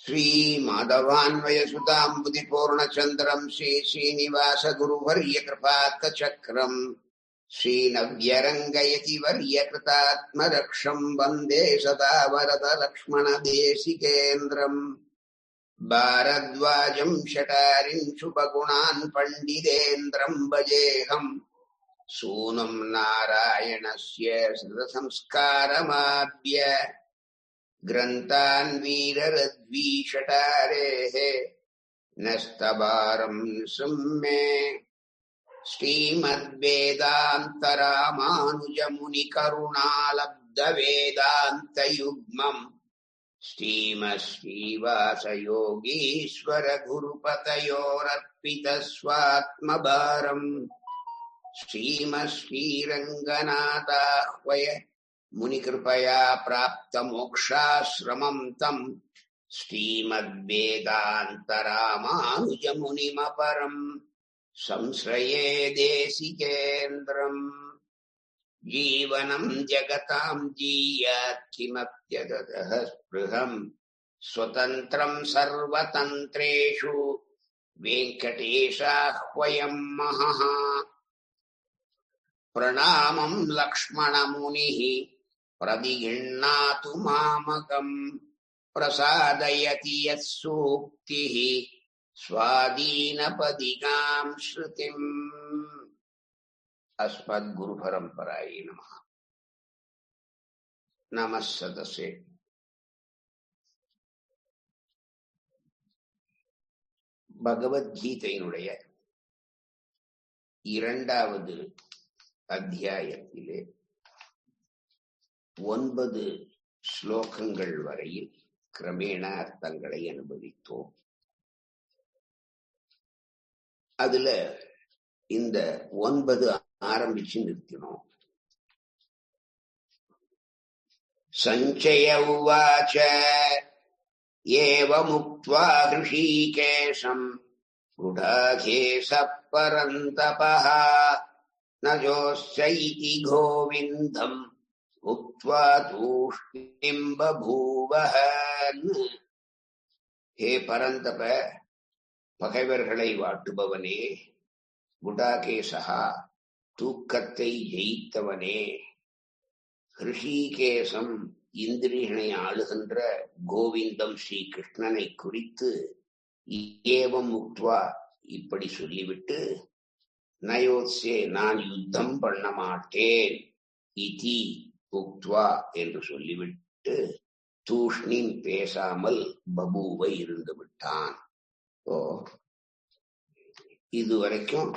श्रीमाधवान्वयसुताम्बुधिपूर्णचन्द्रम् श्रीश्रीनिवासगुरुवर्यकृपात्तचक्रम् श्रीनव्यरङ्गयतिवर्यकृतात्मरक्षम् वन्दे सदा वरदलक्ष्मणदेशिकेन्द्रम् भारद्वाजम् शटारिम् शुभगुणान् पण्डितेन्द्रम् भजेऽहम् सूनुम् नारायणस्य श्रुतसंस्कारमाभ्य ग्रन्थान् वीररद्वीषटारेः नस्तबारम् सम्मे श्रीमद्वेदान्तरामानुजमुनिकरुणालब्धवेदान्तयुग्मम् श्रीमश्रीवासयोगीश्वरगुरुपतयोरर्पितस्वात्मभारम् श्रीमश्रीरङ्गनाथाह्वय मुनिकृपया प्राप्तमोक्षाश्रमम् तम् श्रीमद्वेदान्तरामानुजमुनिमपरम् संश्रये देशिकेन्द्रम् जीवनम् जगताम् जीयात् किमप्यदतः स्पृहम् स्वतन्त्रम् सर्वतन्त्रेषु वेङ्कटेशाह्वयम् महः प्रणामम् लक्ष्मणमुनिः प्रतिगृह्णातु मामकम् प्रसादयति यः सूक्तिः स्वाधीनपदिकाम् श्रुतिम् अस्मद्गुरुपरम्परायै नमः। नमः सदसे பகவத்கீதையினுடைய இரண்டாவது அத்தியாயத்திலே 9 ஸ்லோகங்கள் வரையில் கிரமேண அர்த்தங்களை அனுபவித்தோம். அதுல இந்த 9 ஆரம்பிச்சு நிறுத்தினோம். சஞ்சய உவாச ஏவமுக்த்வா ஹ்ருஷீகேஷம் குடாகேசः பரந்தபः நஜோஸ்சைதி கோவிந்தம் உக்த்வா தூஷ்ணீம் பபூவஹ. ஹே பரந்தப, பகைவர்களை வாட்டுபவனே, குடாகேசா, தூக்கத்தை ஜெயித்தவனே, ஹ்ருஷீகேசம், இந்திரியனை ஆளுகின்ற கோவிந்தம் ஸ்ரீ கிருஷ்ணனை குறித்து ஏவம் முக்த்வா, இப்படி சொல்லிவிட்டு, நயோத்சே, நான் யுத்தம் பண்ண மாட்டேன், இதி உக்த்வா என்று சொல்லிவிட்டு, தூஷ்ணின் பேசாமல் பபூவை இருந்து விட்டான். இதுவரைக்கும்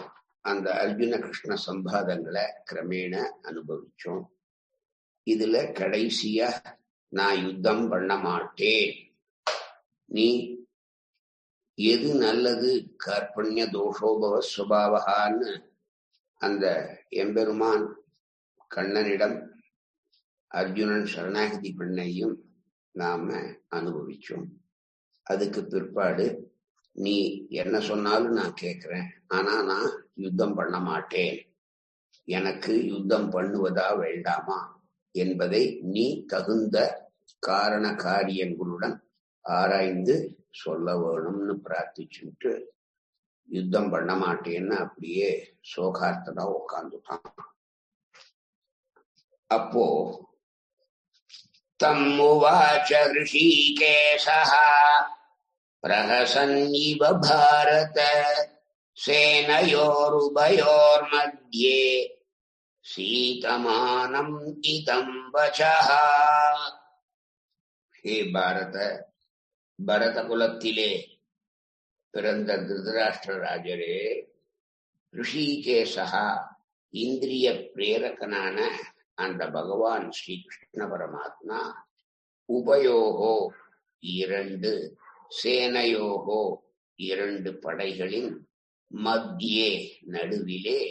அந்த அர்ஜுன கிருஷ்ண சம்பாதங்களை கிரமேண அனுபவிச்சோம். இதுல கடைசியா நான் யுத்தம் பண்ண மாட்டேன், நீ எது நல்லது, கற்பண்ய தோஷோபவ சுபாவகான்னு அந்த எம்பெருமான் கண்ணனிடம் அர்ஜுனன் சரணாகதி பண்ணையும் நாம அனுபவிச்சோம். அதுக்கு பிற்பாடு நீ என்ன சொன்னாலும் நான் கேட்கிறேன், ஆனா நான் யுத்தம் பண்ண மாட்டேன், எனக்கு யுத்தம் பண்ணுவதா வேண்டாமா என்பதை நீ தகுந்த காரண காரியங்களுடன் ஆராய்ந்து சொல்ல வேணும்னு பிரார்த்திச்சுட்டு யுத்தம் பண்ண மாட்டேன்னு அப்படியே சோகார்த்தனா உட்கார்ந்துட்டான். அப்போ தம்முவாச ஹ்ருஷீகேசஹ பிரஹசன்னிவ பாரத சேனயோருபயோர்மத்யே சீதமானம் இதம் வசஹ. ஹே பாரத, பரத குலத்திலே பிறந்த திருதராஷ்டிர ராஜரே, ரிஷிகேசா, இந்திரிய பிரேரகனான அந்த பகவான் ஸ்ரீ கிருஷ்ண பரமாத்மா, உபயோகோ 2, சேனையோகோ 2 படைகளின் மத்தியே நடுவிலே,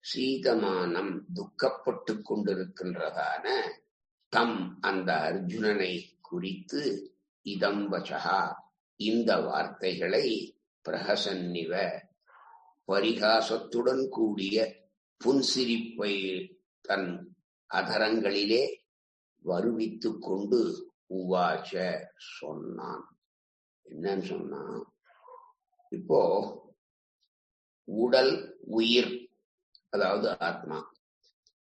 சீதமானம் துக்கப்பட்டு கொண்டிருக்கின்றதான தம் அந்த அர்ஜுனனை குறித்து இதம் வசஹா இந்த வார்த்தைகளை பிரஹசன்னிவ பரிகாசத்துடன் கூடிய புன்சிரிப்பை தன் அதரங்களிலே வருவித்துக் கொண்டு உவாச்ச சொன்னான். என்னன்னு சொன்னா, இப்போ உடல், உயிர், அதாவது ஆத்மா,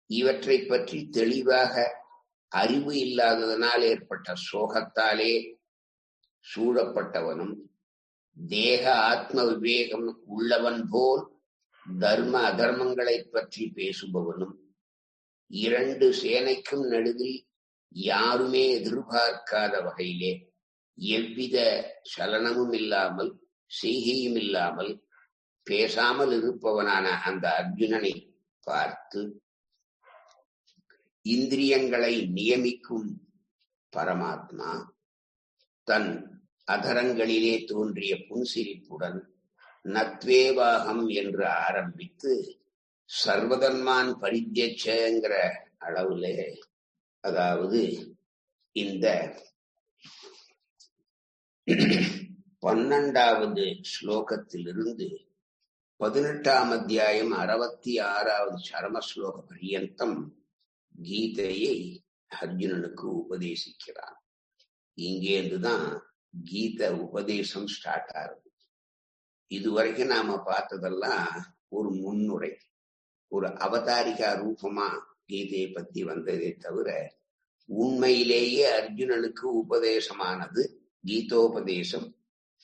இவற்றை பற்றி தெளிவாக அறிவு இல்லாததனால் ஏற்பட்ட சோகத்தாலே சூழப்பட்டவனும், தேக ஆத்ம விவேகம் உள்ளவன் போல் தர்ம அதர்மங்களை பற்றி பேசுபவனும், இரண்டு சேனைக்கும் நடுவில் யாருமே எதிர்பார்க்காத வகையிலே எவ்வித சலனமும் இல்லாமல் செய்கையும் இல்லாமல் பேசாமல் இருப்பவனான அந்த அர்ஜுனனை பார்த்து, இந்திரியங்களை நியமிக்கும் பரமாத்மா தன் அதரங்களிலே தோன்றிய புன்சிரிப்புடன் நத்வேவாகம் என்று ஆரம்பித்து சர்வதன்மான் பரித்யச்சங்கிற அளவுல, அதாவது இந்த 12வது ஸ்லோகத்திலிருந்து 18ஆம் அத்தியாயம் 66வது சரம ஸ்லோக பரியந்தம் கீதையை அர்ஜுனனுக்கு உபதேசிக்கிறான். இங்கேருந்துதான் கீத உபதேசம் ஸ்டார்ட் ஆகுது. இதுவரைக்கும் நாம பார்த்ததெல்லாம் ஒரு முன்னுரை, ஒரு அவதாரிகா ரூபமா கீதையை பத்தி வந்ததே தவிர, உண்மையிலேயே அர்ஜுனனுக்கு உபதேசமானது கீதோபதேசம்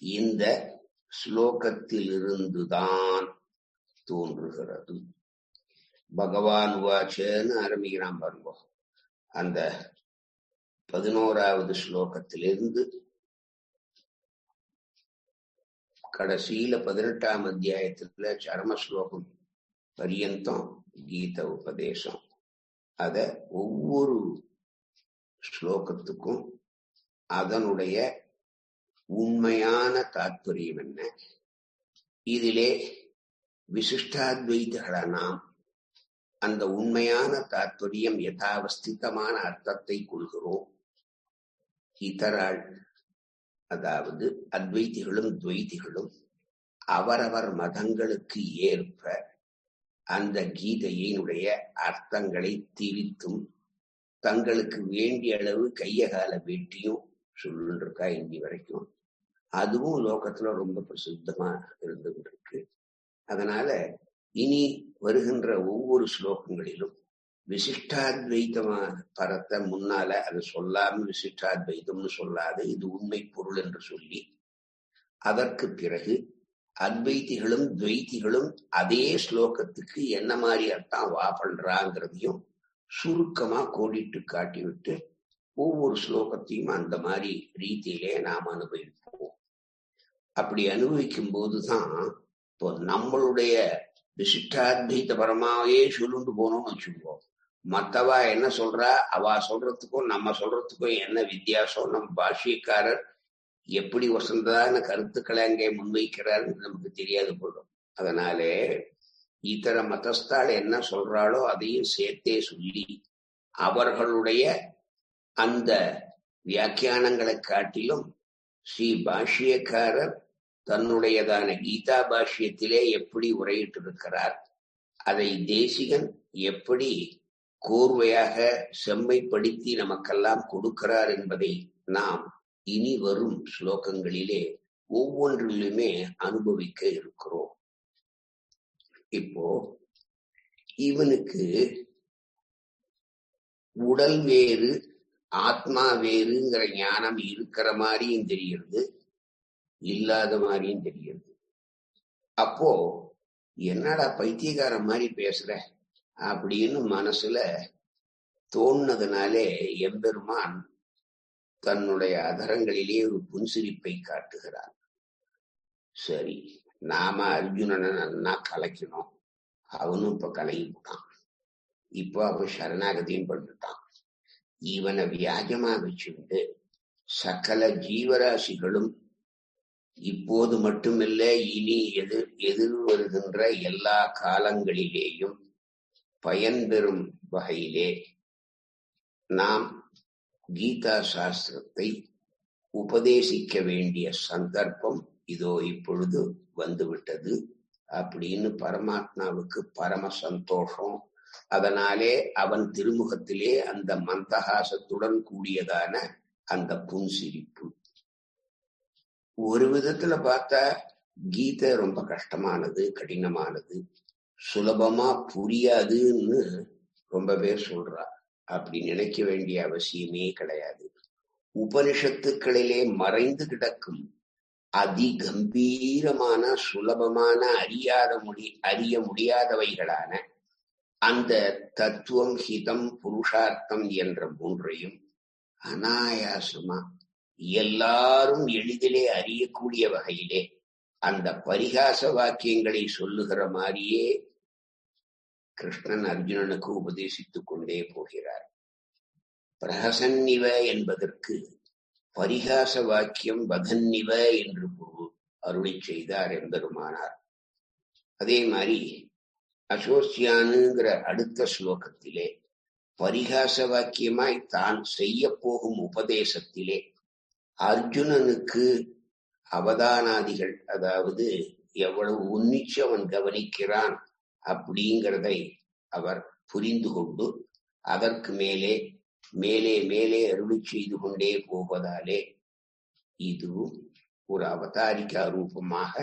இந்த ஸ்லோகத்திலிருந்துதான் தோன்றுகிறது. பகவான் வாச்சன்னு ஆரம்பிக்கிறான் பாருங்க. அந்த 11வது ஸ்லோகத்திலிருந்து கடைசியில 18ஆம் அத்தியாயத்துல சரம ஸ்லோகம் பரியந்தம் கீத உபதேசம். அத ஒவ்வொரு ஸ்லோகத்துக்கும் அதனுடைய உண்மையான தாத்பரியம் என்ன, இதிலே விசிஷ்டாத்வைதிகள நாம் அந்த உண்மையான தாத்பரியம் யதாவஸ்திதமான அர்த்தத்தை கொள்கிறோம். இதரால், அதாவது அத்வைதிகளும் துவைதிகளும் அவரவர் மதங்களுக்கு ஏற்ப அந்த கீதையினுடைய அர்த்தங்களை திரித்தும் தங்களுக்கு வேண்டிய அளவு கையகால வெட்டியும் சொல்லிருக்கா இன்னி வரைக்கும். அதுவும் லோகத்துல ரொம்ப பிரசித்தமா இருந்துகிட்டு இருக்கு. அதனால இனி வருகின்ற ஒவ்வொரு ஸ்லோகங்களிலும் விசிஷ்டாத்வைத்தமா பரத்தை முன்னால அதை சொல்லாம விசிஷ்டாத்வைத்தம்னு சொல்லாது இது உண்மை பொருள் என்று சொல்லி, அதற்கு பிறகு அத்வைத்திகளும் துவைத்திகளும் அதே ஸ்லோகத்துக்கு என்ன மாதிரி அர்த்தம் வா பண்றாங்கிறதையும் சுருக்கமா கோடிட்டு காட்டிவிட்டு ஒவ்வொரு ஸ்லோகத்தையும் அந்த மாதிரி ரீதியிலே நாம் அனுபவிப்போம். அப்படி அனுபவிக்கும் போதுதான் இப்போ நம்மளுடைய விசிஷ்டாத்வைத பரமாவே சொல்லுண்டு போனோம்னு வச்சுக்கோம். மத்தவா என்ன சொல்றா, அவ சொல்றதுக்கும் நம்ம சொல்றதுக்கும் என்ன வித்தியாசம், நம்ம பாஷ்யக்காரர் எப்படி வசந்ததான கருத்துக்களை அங்கே முன்வைக்கிறாருன்னு நமக்கு தெரியாது போடும். அதனாலே இதர மதஸ்தால் என்ன சொல்றாளோ அதையும் சேர்த்தே சொல்லி அவர்களுடைய அந்த வியாக்கியானங்களை காட்டிலும் ஸ்ரீ பாஷ்யக்காரர் தன்னுடையதான கீதா பாஷ்யத்திலே எப்படி உரையிட்டு இருக்கிறார், அதை தேசிகன் எப்படி கோர்வையாக செம்மைப்படுத்தி நமக்கெல்லாம் கொடுக்கிறார் என்பதை நாம் இனி வரும் ஸ்லோகங்களிலே ஒவ்வொன்றிலுமே அனுபவிக்க இருக்கிறோம். இப்போ இவனுக்கு உடல் வேறு ஆத்மா வேறுங்கிற ஞானம் இருக்கிற மாதிரியும் தெரிகிறது, இல்லாத மாதிரியும் தெரிகிறது. அப்போ என்னடா பைத்தியக்கார மாதிரி பேசுற அப்படின்னு மனசுல தோணுனதுனாலே எம்பெருமான் தன்னுடைய அதரங்களிலே ஒரு புன்சிரிப்பை காட்டுகிறார். சரி, நாம அர்ஜுனனை நல்லா கலைக்கணும், அவனும் இப்ப கலங்கிட்டான். இப்போ அவன் சரணாகதியும் பண்ணிட்டான். இவனை வியாஜமா வச்சுண்டு சகல ஜீவராசிகளும் இப்போது மட்டுமில்ல இனி எதிர் வருகின்ற எல்லா காலங்களிலேயும் பயன்பெறும் வகையிலே நாம் கீதா சாஸ்திரத்தை உபதேசிக்க வேண்டிய சந்தர்ப்பம் இதோ இப்பொழுது வந்துவிட்டது அப்படின்னு பரமாத்மாவுக்கு பரம சந்தோஷம். அதனாலே அவன் திருமுகத்திலே அந்த மந்தஹாசத்துடன் கூடியதான அந்த புன்சிரிப்பு. ஒரு விதத்துல பார்த்தா கீதை ரொம்ப கஷ்டமானது, கடினமானது, சுலபமா புரியாதுன்னு ரொம்ப பேர் சொல்றா. அப்படி நினைக்க வேண்டிய அவசியமே கிடையாது. உபனிஷத்துக்களிலே மறைந்து கிடக்கும் அதிகம்பீரமான, சுலபமான, அறிய முடியாதவைகளான அந்த தத்துவம், ஹிதம், புருஷார்த்தம் என்ற மூன்றையும் அனாயாசமா எல்லாரும் எளிதிலே அறியக்கூடிய வகையிலே அந்த பரிகாச வாக்கியங்களை சொல்லுகிற மாதிரியே கிருஷ்ணன் அர்ஜுனனுக்கு உபதேசித்துக் கொண்டே போகிறார். பிரஹசன்னிவ என்பதற்கு பரிகாச வாக்கியம் வதன்னிவ என்று பொருள் அருளை செய்தார் எம்பெருமானார். அதே மாதிரி அசோசியானுங்கிற அடுத்த ஸ்லோகத்திலே பரிகாச வாக்கியமாய் தான் செய்ய போகும் உபதேசத்திலே அர்ஜுனனுக்கு அவதானாதிகள், அதாவது எவ்வளவு உன்னிச்சு அவன் கவனிக்கிறான் அப்படிங்கிறதை அவர் புரிந்து கொண்டு அதற்கு மேலே மேலே மேலே அருளி செய்து கொண்டே போவதாலே இதுவும் ஒரு அவதாரிகா ரூபமாக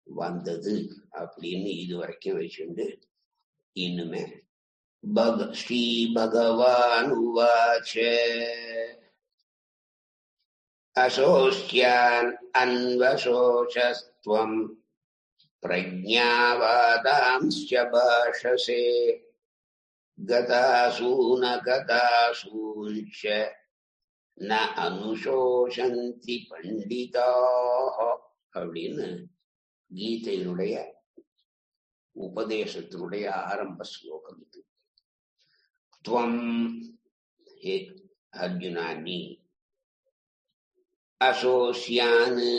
வந்தது அப்படின்னு இதுவரைக்கும் வச்சுண்டு இன்னுமே ஸ்ரீ பகவான் உவாச்ச அசோஸ்யான் அன்வசோசஸ்த்வம் பிரஜ்ஞாவாதாம்ஸ்ச பாஷசே கதாசூன கதாசூன்ச ந அனுசோஷந்தி பண்டிதாஹ அப்படின்னு கீதையினுடைய உபதேசத்தினுடைய ஆரம்ப ஸ்லோகம் இது. துவம் ஹே அர்ஜுனா, நீ அசோசியானு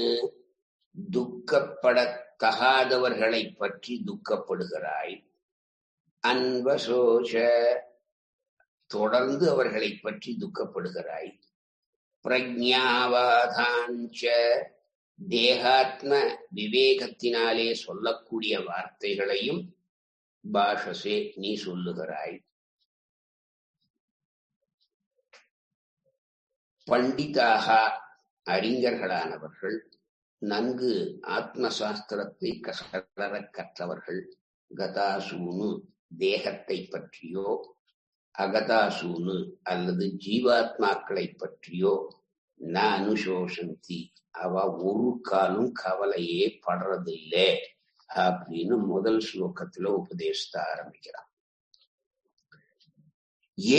துக்கப்படத்தகாதவர்களை பற்றி துக்கப்படுகிறாய். அன்வசோஷ தொடர்ந்து அவர்களை பற்றி துக்கப்படுகிறாய். பிரஜ்ஞாவாதாஞ்ச தேகாத்ம விவேகத்தினாலே சொல்லக்கூடிய வார்த்தைகளையும் பாஷசே நீ சொல்லுகிறாய். பண்டிதாக அறிஞர்களானவர்கள், நன்கு ஆத்ம சாஸ்திரத்தை கசடர கற்றவர்கள், கதாசூனு தேகத்தை பற்றியோ, அகதாசூனு அல்லது ஜீவாத்மாக்களை பற்றியோ ந அனுசோஷந்தி அவ ஒரு காலும் கவலையே படுறதில்லை அப்படின்னு முதல் ஸ்லோகத்துல உபதேசத்தை ஆரம்பிக்கிறான்.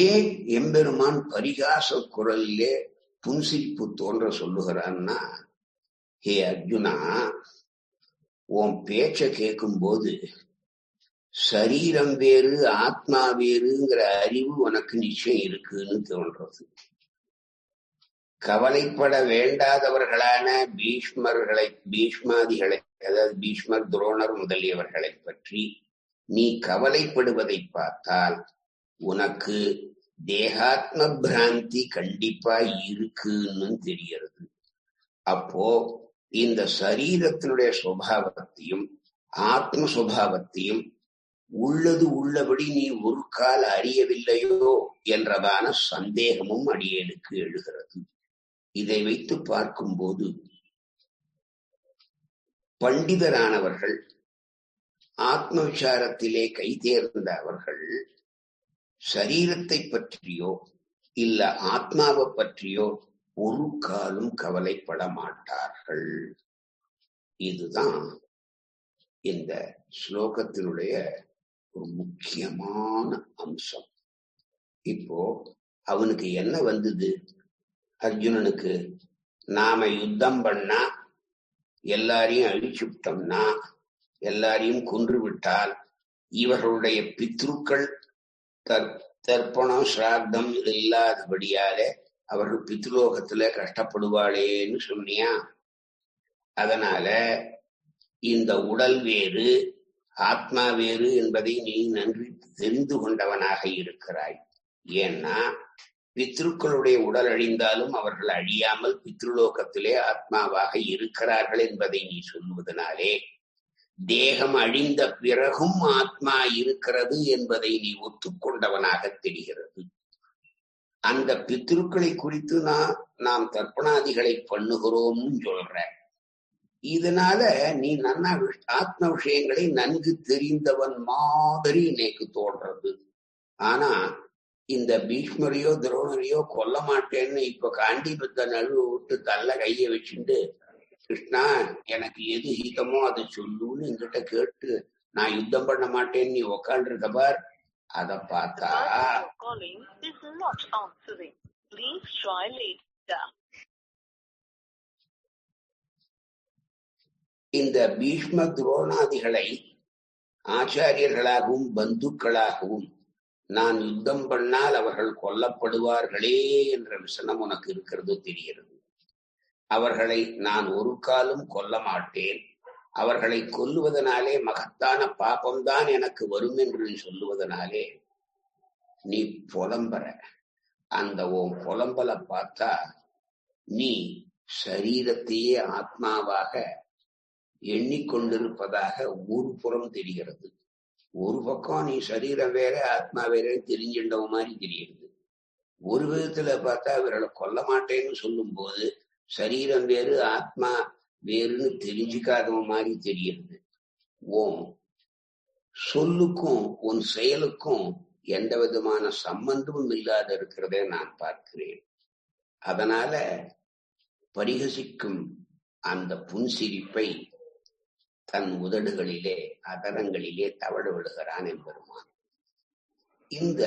ஏன் எம்பெருமான் பரிகாச குரலிலே புன்சிரிப்பு தோன்ற சொல்லுகிறான்னா, ஹே அர்ஜுனா, உன் பேச்ச கேட்கும் போது சரீரம் வேறு ஆத்மா வேறுங்கிற அறிவு உனக்கு நிச்சயம் இருக்குன்னு தோன்றது. கவலைப்பட வேண்டாதவர்களான பீஷ்மாதிகளை, அதாவது பீஷ்மர், துரோணர் முதலியவர்களை பற்றி நீ கவலைப்படுவதை பார்த்தால் உனக்கு தேகாத்ம பிராந்தி கண்டிப்பா இருக்குன்னு தெரிகிறது. அப்போ இந்த சரீரத்தினுடைய சுபாவத்தையும் ஆத்ம சுபாவத்தையும் உள்ளது உள்ளபடி நீ ஒரு கால் அறியவில்லையோ என்றதான சந்தேகமும் அடியேனுக்கு எழுகிறது. இதை வைத்து பார்க்கும்போது பண்டிதரானவர்கள், ஆத்ம விசாரத்திலே கைதேர்ந்த அவர்கள் சரீரத்தை பற்றியோ இல்ல ஆத்மாவை பற்றியோ ஒரு காலும் கவலைப்பட மாட்டார்கள். இதுதான் இந்த ஸ்லோகத்தினுடைய ஒரு முக்கியமான அம்சம். இப்போ அவனுக்கு என்ன வந்தது? அர்ஜுனனுக்கு நாம யுத்தம் பண்ணா, எல்லாரையும் அழிச்சு விட்டோம்னா, எல்லாரையும் கொன்று விட்டால் இவர்களுடைய பித்ருக்கள் தர்ப்பணம் சிராத்தம் இல்லாதபடியால அவர்கள் பித்ருலோகத்துல கஷ்டப்படுவாளேன்னு சொன்னியா. அதனால இந்த உடல் வேறு ஆத்மா வேறு என்பதை நீ நன்கு தெரிந்து கொண்டவனாக இருக்கிறாய். ஏன்னா பித்ருக்களுடைய உடல் அழிந்தாலும் அவர்கள் அழியாமல் பித்ருலோகத்திலே ஆத்மாவாக இருக்கிறார்கள் என்பதை நீ சொல்லுவதனாலே தேகம் அழிந்த பிறகும் ஆத்மா இருக்கிறது என்பதை நீ ஒத்துக்கொண்டவனாக தெரிகிறது. அந்த பித்ருக்களை குறித்து நாம் தர்ப்பணாதிகளை பண்ணுகிறோம்னு சொல்ற. இதனால நீ நன்னா ஆத்ம விஷயங்களை நன்கு தெரிந்தவன் மாதிரி எனக்கு தோன்றது. ஆனா இந்த பீஷ்மரையோ துரோணரையோ கொல்ல மாட்டேன்னு இப்ப காண்டிபத்த நழுவ விட்டு தள்ள கைய வச்சுட்டு கிருஷ்ணா எனக்கு எது ஹீதமோ அதை சொல்லுன்னு என்கிட்ட கேட்டு நான் யுத்தம் பண்ண மாட்டேன்னு நீ உக்காண்டிருக்க பார். அத பார்த்தா இந்த பீஷ்ம துரோணாதிகளை ஆச்சாரியர்களாகவும் பந்துக்களாகவும் நான் யுத்தம் பண்ணால் அவர்கள் கொல்லப்படுவார்களே என்ற விசனம் உனக்கு இருக்கிறது தெரிகிறது. அவர்களை நான் ஒரு காலும் கொல்ல மாட்டேன். அவர்களை கொல்லுவதனாலே மகத்தான பாபம்தான் எனக்கு வரும் என்று சொல்லுவதனாலே நீ புலம்பற. அந்த உன் புலம்பலை பார்த்தா நீ சரீரத்தையே ஆத்மாவாக எண்ணிக்கொண்டிருப்பதாக ஒரு புறம் தெரிகிறது. ஒரு பக்கம் நீ சரீரம் வேற ஆத்மா வேற தெரிஞ்சின்றவ மாதிரி தெரியுது. ஒரு விதத்துல பார்த்தா இவர்களை கொல்ல மாட்டேன்னு சொல்லும் போது சரீரம் வேறு ஆத்மா வேறுன்னு தெரிஞ்சுக்காதவ மாதிரி தெரியுது. உன் சொல்லுக்கும் உன் செயலுக்கும் எந்த விதமான சம்பந்தமும் இல்லாத இருக்கிறதே நான் பார்க்கிறேன். அதனால பரிகசிக்கும் அந்த புன்சிரிப்பை தன் உதடுகளிலே அதரங்களிலே தவழ விடுகிறான் என்பெருமான். இந்த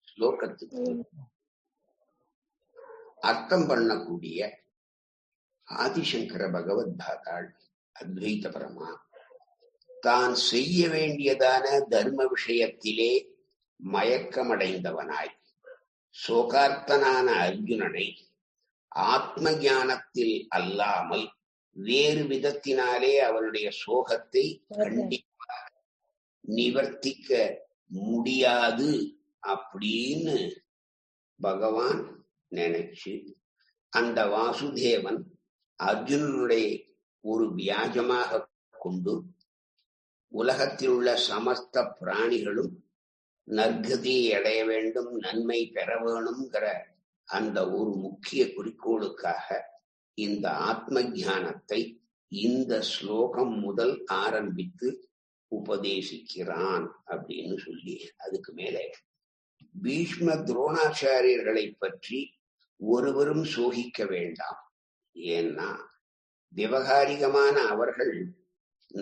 ஸ்லோகத்துக்கு அர்த்தம் பண்ணக்கூடிய ஆதிசங்கர பகவத் பாதாள் அத்வைத பரமா தான் செய்ய வேண்டியதான தர்ம விஷயத்திலே மயக்கமடைந்தவனாய் சோகார்த்தனான அர்ஜுனனை ஆத்ம ஞானத்தில் அல்லாமல் வேறு விதத்தினாலே அவனுடைய சோகத்தை கண்டிப்பாக நிவர்த்திக்க முடியாது அப்படின்னு பகவான் நினைச்சு அந்த வாசுதேவன் அர்ஜுனனுடைய ஒரு வியாஜமாக கொண்டு உலகத்தில் உள்ள சமஸ்த பிராணிகளும் நற்கதியை அடைய வேண்டும், நன்மை பெற வேணுங்கிற அந்த ஒரு முக்கிய குறிக்கோளுக்காக இந்த ஆத்ம ஞானத்தை இந்த ஸ்லோகம் முதல் ஆரம்பித்து உபதேசிக்கிறான் அப்படின்னு சொல்லி அதுக்கு மேலே பீஷ்ம துரோணாச்சாரியர்களை பற்றி ஒருவரும் சோகிக்க வேண்டாம். ஏன்னா விவகாரிகமான அவர்கள்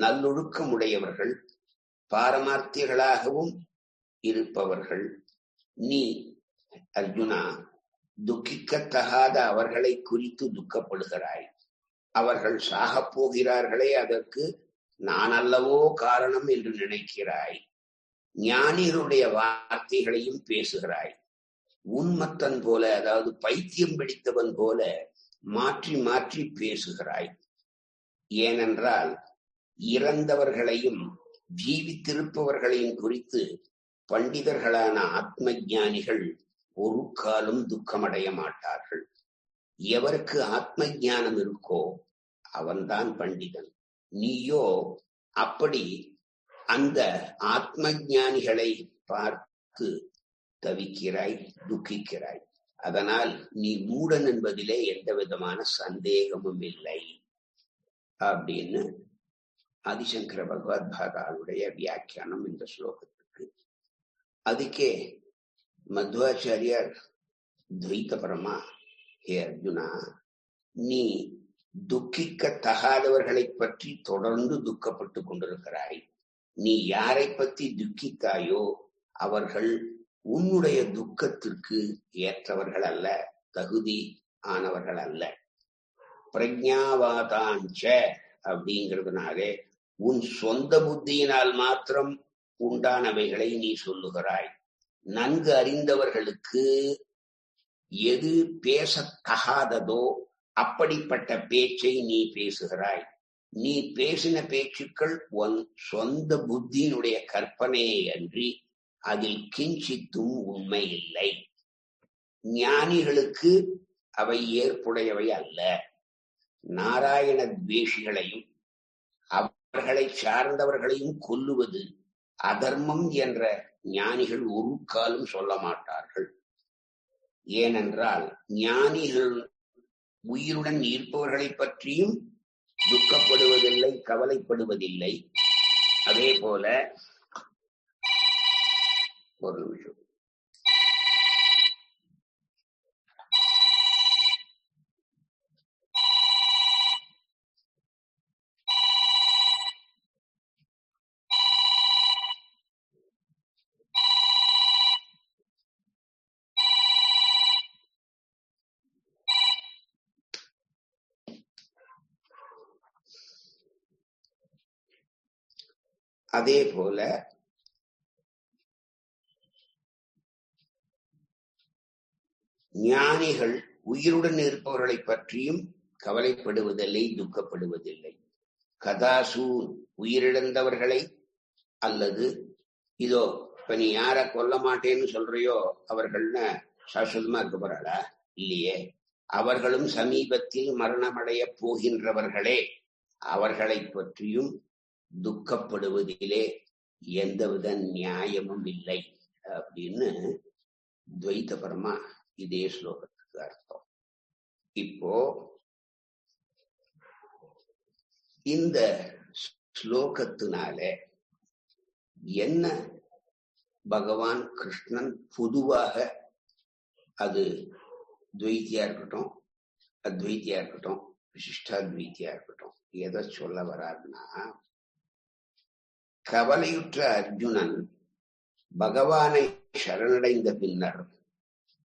நல்லொழுக்கமுடையவர்கள், பாரமார்த்திகளாகவும் இருப்பவர்கள். நீ அர்ஜுனா துக்கிக்கத்தகாத அவர்களை குறித்து துக்கப்படுகிறாய். அவர்கள் சாகப் போகிறார்களே, அதற்கு நான் அல்லவோ காரணம் என்று நினைக்கிறாய். ஞானிகளுடைய வார்த்தைகளையும் பேசுகிறாய். உன்மத்தன் போல, அதாவது பைத்தியம் பிடித்தவன் போல மாற்றி மாற்றி பேசுகிறாய். ஏனென்றால் இறந்தவர்களையும் ஜீவித்திருப்பவர்களையும் குறித்து பண்டிதர்களான ஆத்ம ஞானிகள் ஒரு காலம் துக்கமடைய மாட்டார்கள். எவருக்கு ஆத்ம ஞானம் இருக்கோ அவன்தான் பண்டிதன். நீயோ அப்படி அந்த ஆத்ம ஞானிகளை பார்த்து தவிக்கிறாய், துக்கிக்கிறாய். அதனால் நீ மூடன் என்பதிலே எந்த விதமான சந்தேகமும் இல்லை அப்படின்னு ஆதிசங்கர பகவத் பாதாளுடைய வியாக்கியானம் இந்த ஸ்லோகத்துக்கு. அதுக்கே மத்வாச்சாரியார் துவைத்த பரமா, ஹே அர்ஜுனா, நீ துக்கிக்க தகாதவர்களை பற்றி தொடர்ந்து துக்கப்பட்டு கொண்டிருக்கிறாய். நீ யாரை பற்றி துக்கித்தாயோ அவர்கள் உன்னுடைய துக்கத்திற்கு ஏற்றவர்கள் அல்ல, தகுதி ஆனவர்கள் அல்ல. பிரஜாவாதாஞ்ச அப்படிங்கிறதுனாலே உன் சொந்த புத்தியினால் மாத்திரம் உண்டானவைகளை நீ சொல்லுகிறாய். நன்கு அறிந்தவர்களுக்கு எது பேசத்தகாததோ அப்படிப்பட்ட பேச்சை நீ பேசுகிறாய். நீ பேசின பேச்சுக்கள் உன் சொந்த புத்தியினுடைய கற்பனையை அன்றி அதில் கிஞ்சித்தும் உண்மை இல்லை. ஞானிகளுக்கு அவை ஏற்புடையவை அல்ல. நாராயண துவேஷிகளையும் அவர்களை சார்ந்தவர்களையும் கொல்லுவது அதர்மம் என்ற ஞானிகள் ஒரு காலம் சொல்ல மாட்டார்கள். ஏனென்றால் ஞானிகள் உயிருடன் இருப்பவர்களை பற்றியும் துக்கப்படுவதில்லை, கவலைப்படுவதில்லை. அதே போல ஒரு நிமிஷம், அதே போல ஞானிகள் உயிருடன் இருப்பவர்களை பற்றியும் கவலைப்படுவதில்லை, துக்கப்படுவதில்லை. கதாசு உயிரிழந்தவர்களை அல்லது இதோ இப்ப நீ யார கொல்ல மாட்டேன்னு சொல்றியோ அவர்கள்னு சாஸ்வதமா இருக்க போறாளா? இல்லையே. அவர்களும் சமீபத்தில் மரணமடைய போகின்றவர்களே, அவர்களை பற்றியும் துக்கப்படுவதிலே எந்தவித நியாயமும் இல்லை அப்படின்னு துவைத பரமா இதே ஸ்லோகத்துக்கு அர்த்தம். இப்போ இந்த ஸ்லோகத்தினால என்ன பகவான் கிருஷ்ணன் பொதுவாக, அது துவைத்தியா இருக்கட்டும், அத்வைத்தியா இருக்கட்டும், விசிஷ்டாத்வைத்தியா இருக்கட்டும், எதை சொல்ல வராருன்னா, கவலையுற்ற அர்ஜுனன் பகவானை சரணடைந்த பின்னர்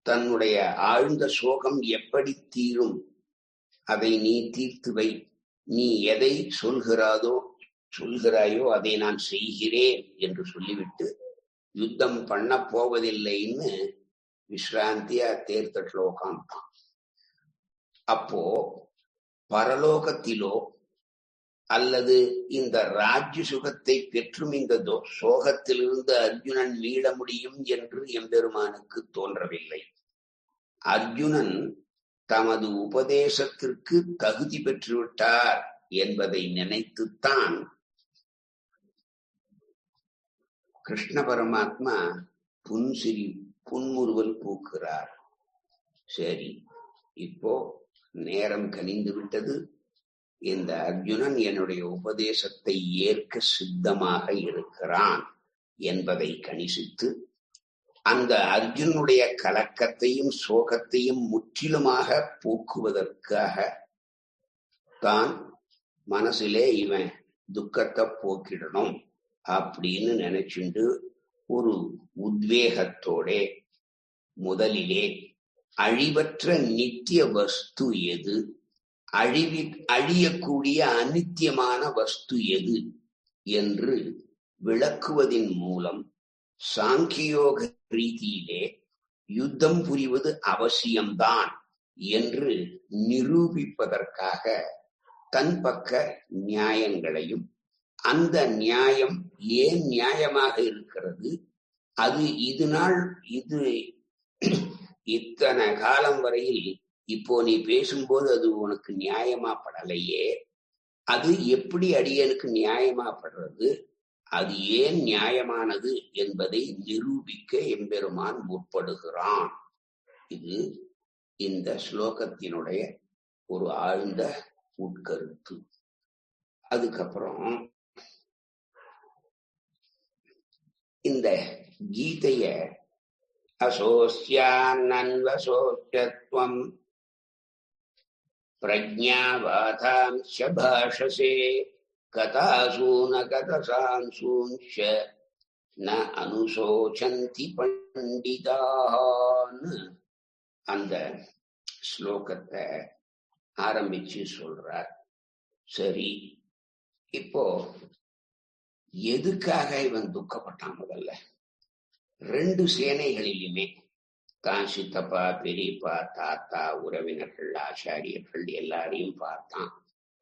தன்னுடைய ஆழ்ந்த சோகம் எப்படி தீரும், அதை நீ தீர்த்து வை, நீ எதை சொல்கிறாயோ அதை நான் செய்கிறேன் என்று சொல்லிவிட்டு யுத்தம் பண்ண போவதில்லைன்னு விஸ்ராந்தியா தேர்தட்டில் உட்காந்துட்டான். அப்போ பரலோகத்திலோ அல்லது இந்த ராஜ்ய சுகத்தை பெற்றும் இந்த சோகத்திலிருந்து அர்ஜுனன் மீள முடியும் என்று எம்பெருமானுக்கு தோன்றவில்லை. அர்ஜுனன் தமது உபதேசத்திற்கு தகுதி பெற்றுவிட்டார் என்பதை நினைத்துத்தான் கிருஷ்ண பரமாத்மா புன்முறுவல் பூக்கிறார். சரி, இப்போ நேரம் கனிந்து விட்டது, இந்த அர்ஜுனன் என்னுடைய உபதேசத்தை ஏற்க சித்தமாக இருக்கிறான் என்பதை கணிசித்து அந்த அர்ஜுனுடைய கலக்கத்தையும் சோகத்தையும் முற்றிலுமாக போக்குவதற்காக தான் மனசிலே இவன் துக்கத்தை போக்கிடணும் அப்படின்னு நினைச்சுண்டு ஒரு உத்வேகத்தோட முதலிலே அழிவற்ற நித்திய வஸ்து எது, அழியக்கூடிய அநித்தியமான வஸ்து எது என்று விளக்குவதின் மூலம் சாங்கியோக ரீதியிலே யுத்தம் புரிவது அவசியம்தான் என்று நிரூபிப்பதற்காக தன் பக்க நியாயங்களையும், அந்த நியாயம் ஏன் நியாயமாக இருக்கிறது, அது இது இத்தனை காலம் வரையில் இப்போ நீ பேசும்போது அது உனக்கு நியாயமா படலையே, அது எப்படி அடியனுக்கு நியாயமா படுறது, அது ஏன் நியாயமானது என்பதை நிரூபிக்க எம்பெருமான் முற்படுகிறான். இது இந்த ஸ்லோகத்தினுடைய ஒரு ஆழ்ந்த உட்கருத்து. அதுக்கப்புறம் இந்த கீதைய அசோஸ்யான்வசோச்சத்வம் பிரஜ்ஞாவாதாம்ச பாஷசே கதாசூன கதசான்சூன்ஷ ந அனுசோசந்தி பண்டிதான்னு அந்த ஸ்லோகத்தை ஆரம்பிச்சு சொல்றார். சரி, இப்போ எதுக்காக இவன் துக்கப்பட்டான்? முதல்ல ரெண்டு சேனைகளிலுமே தான் சித்தப்பா, பெரியப்பா, தாத்தா, உறவினர்கள், ஆச்சாரியர்கள் எல்லாரையும் பார்த்தான்.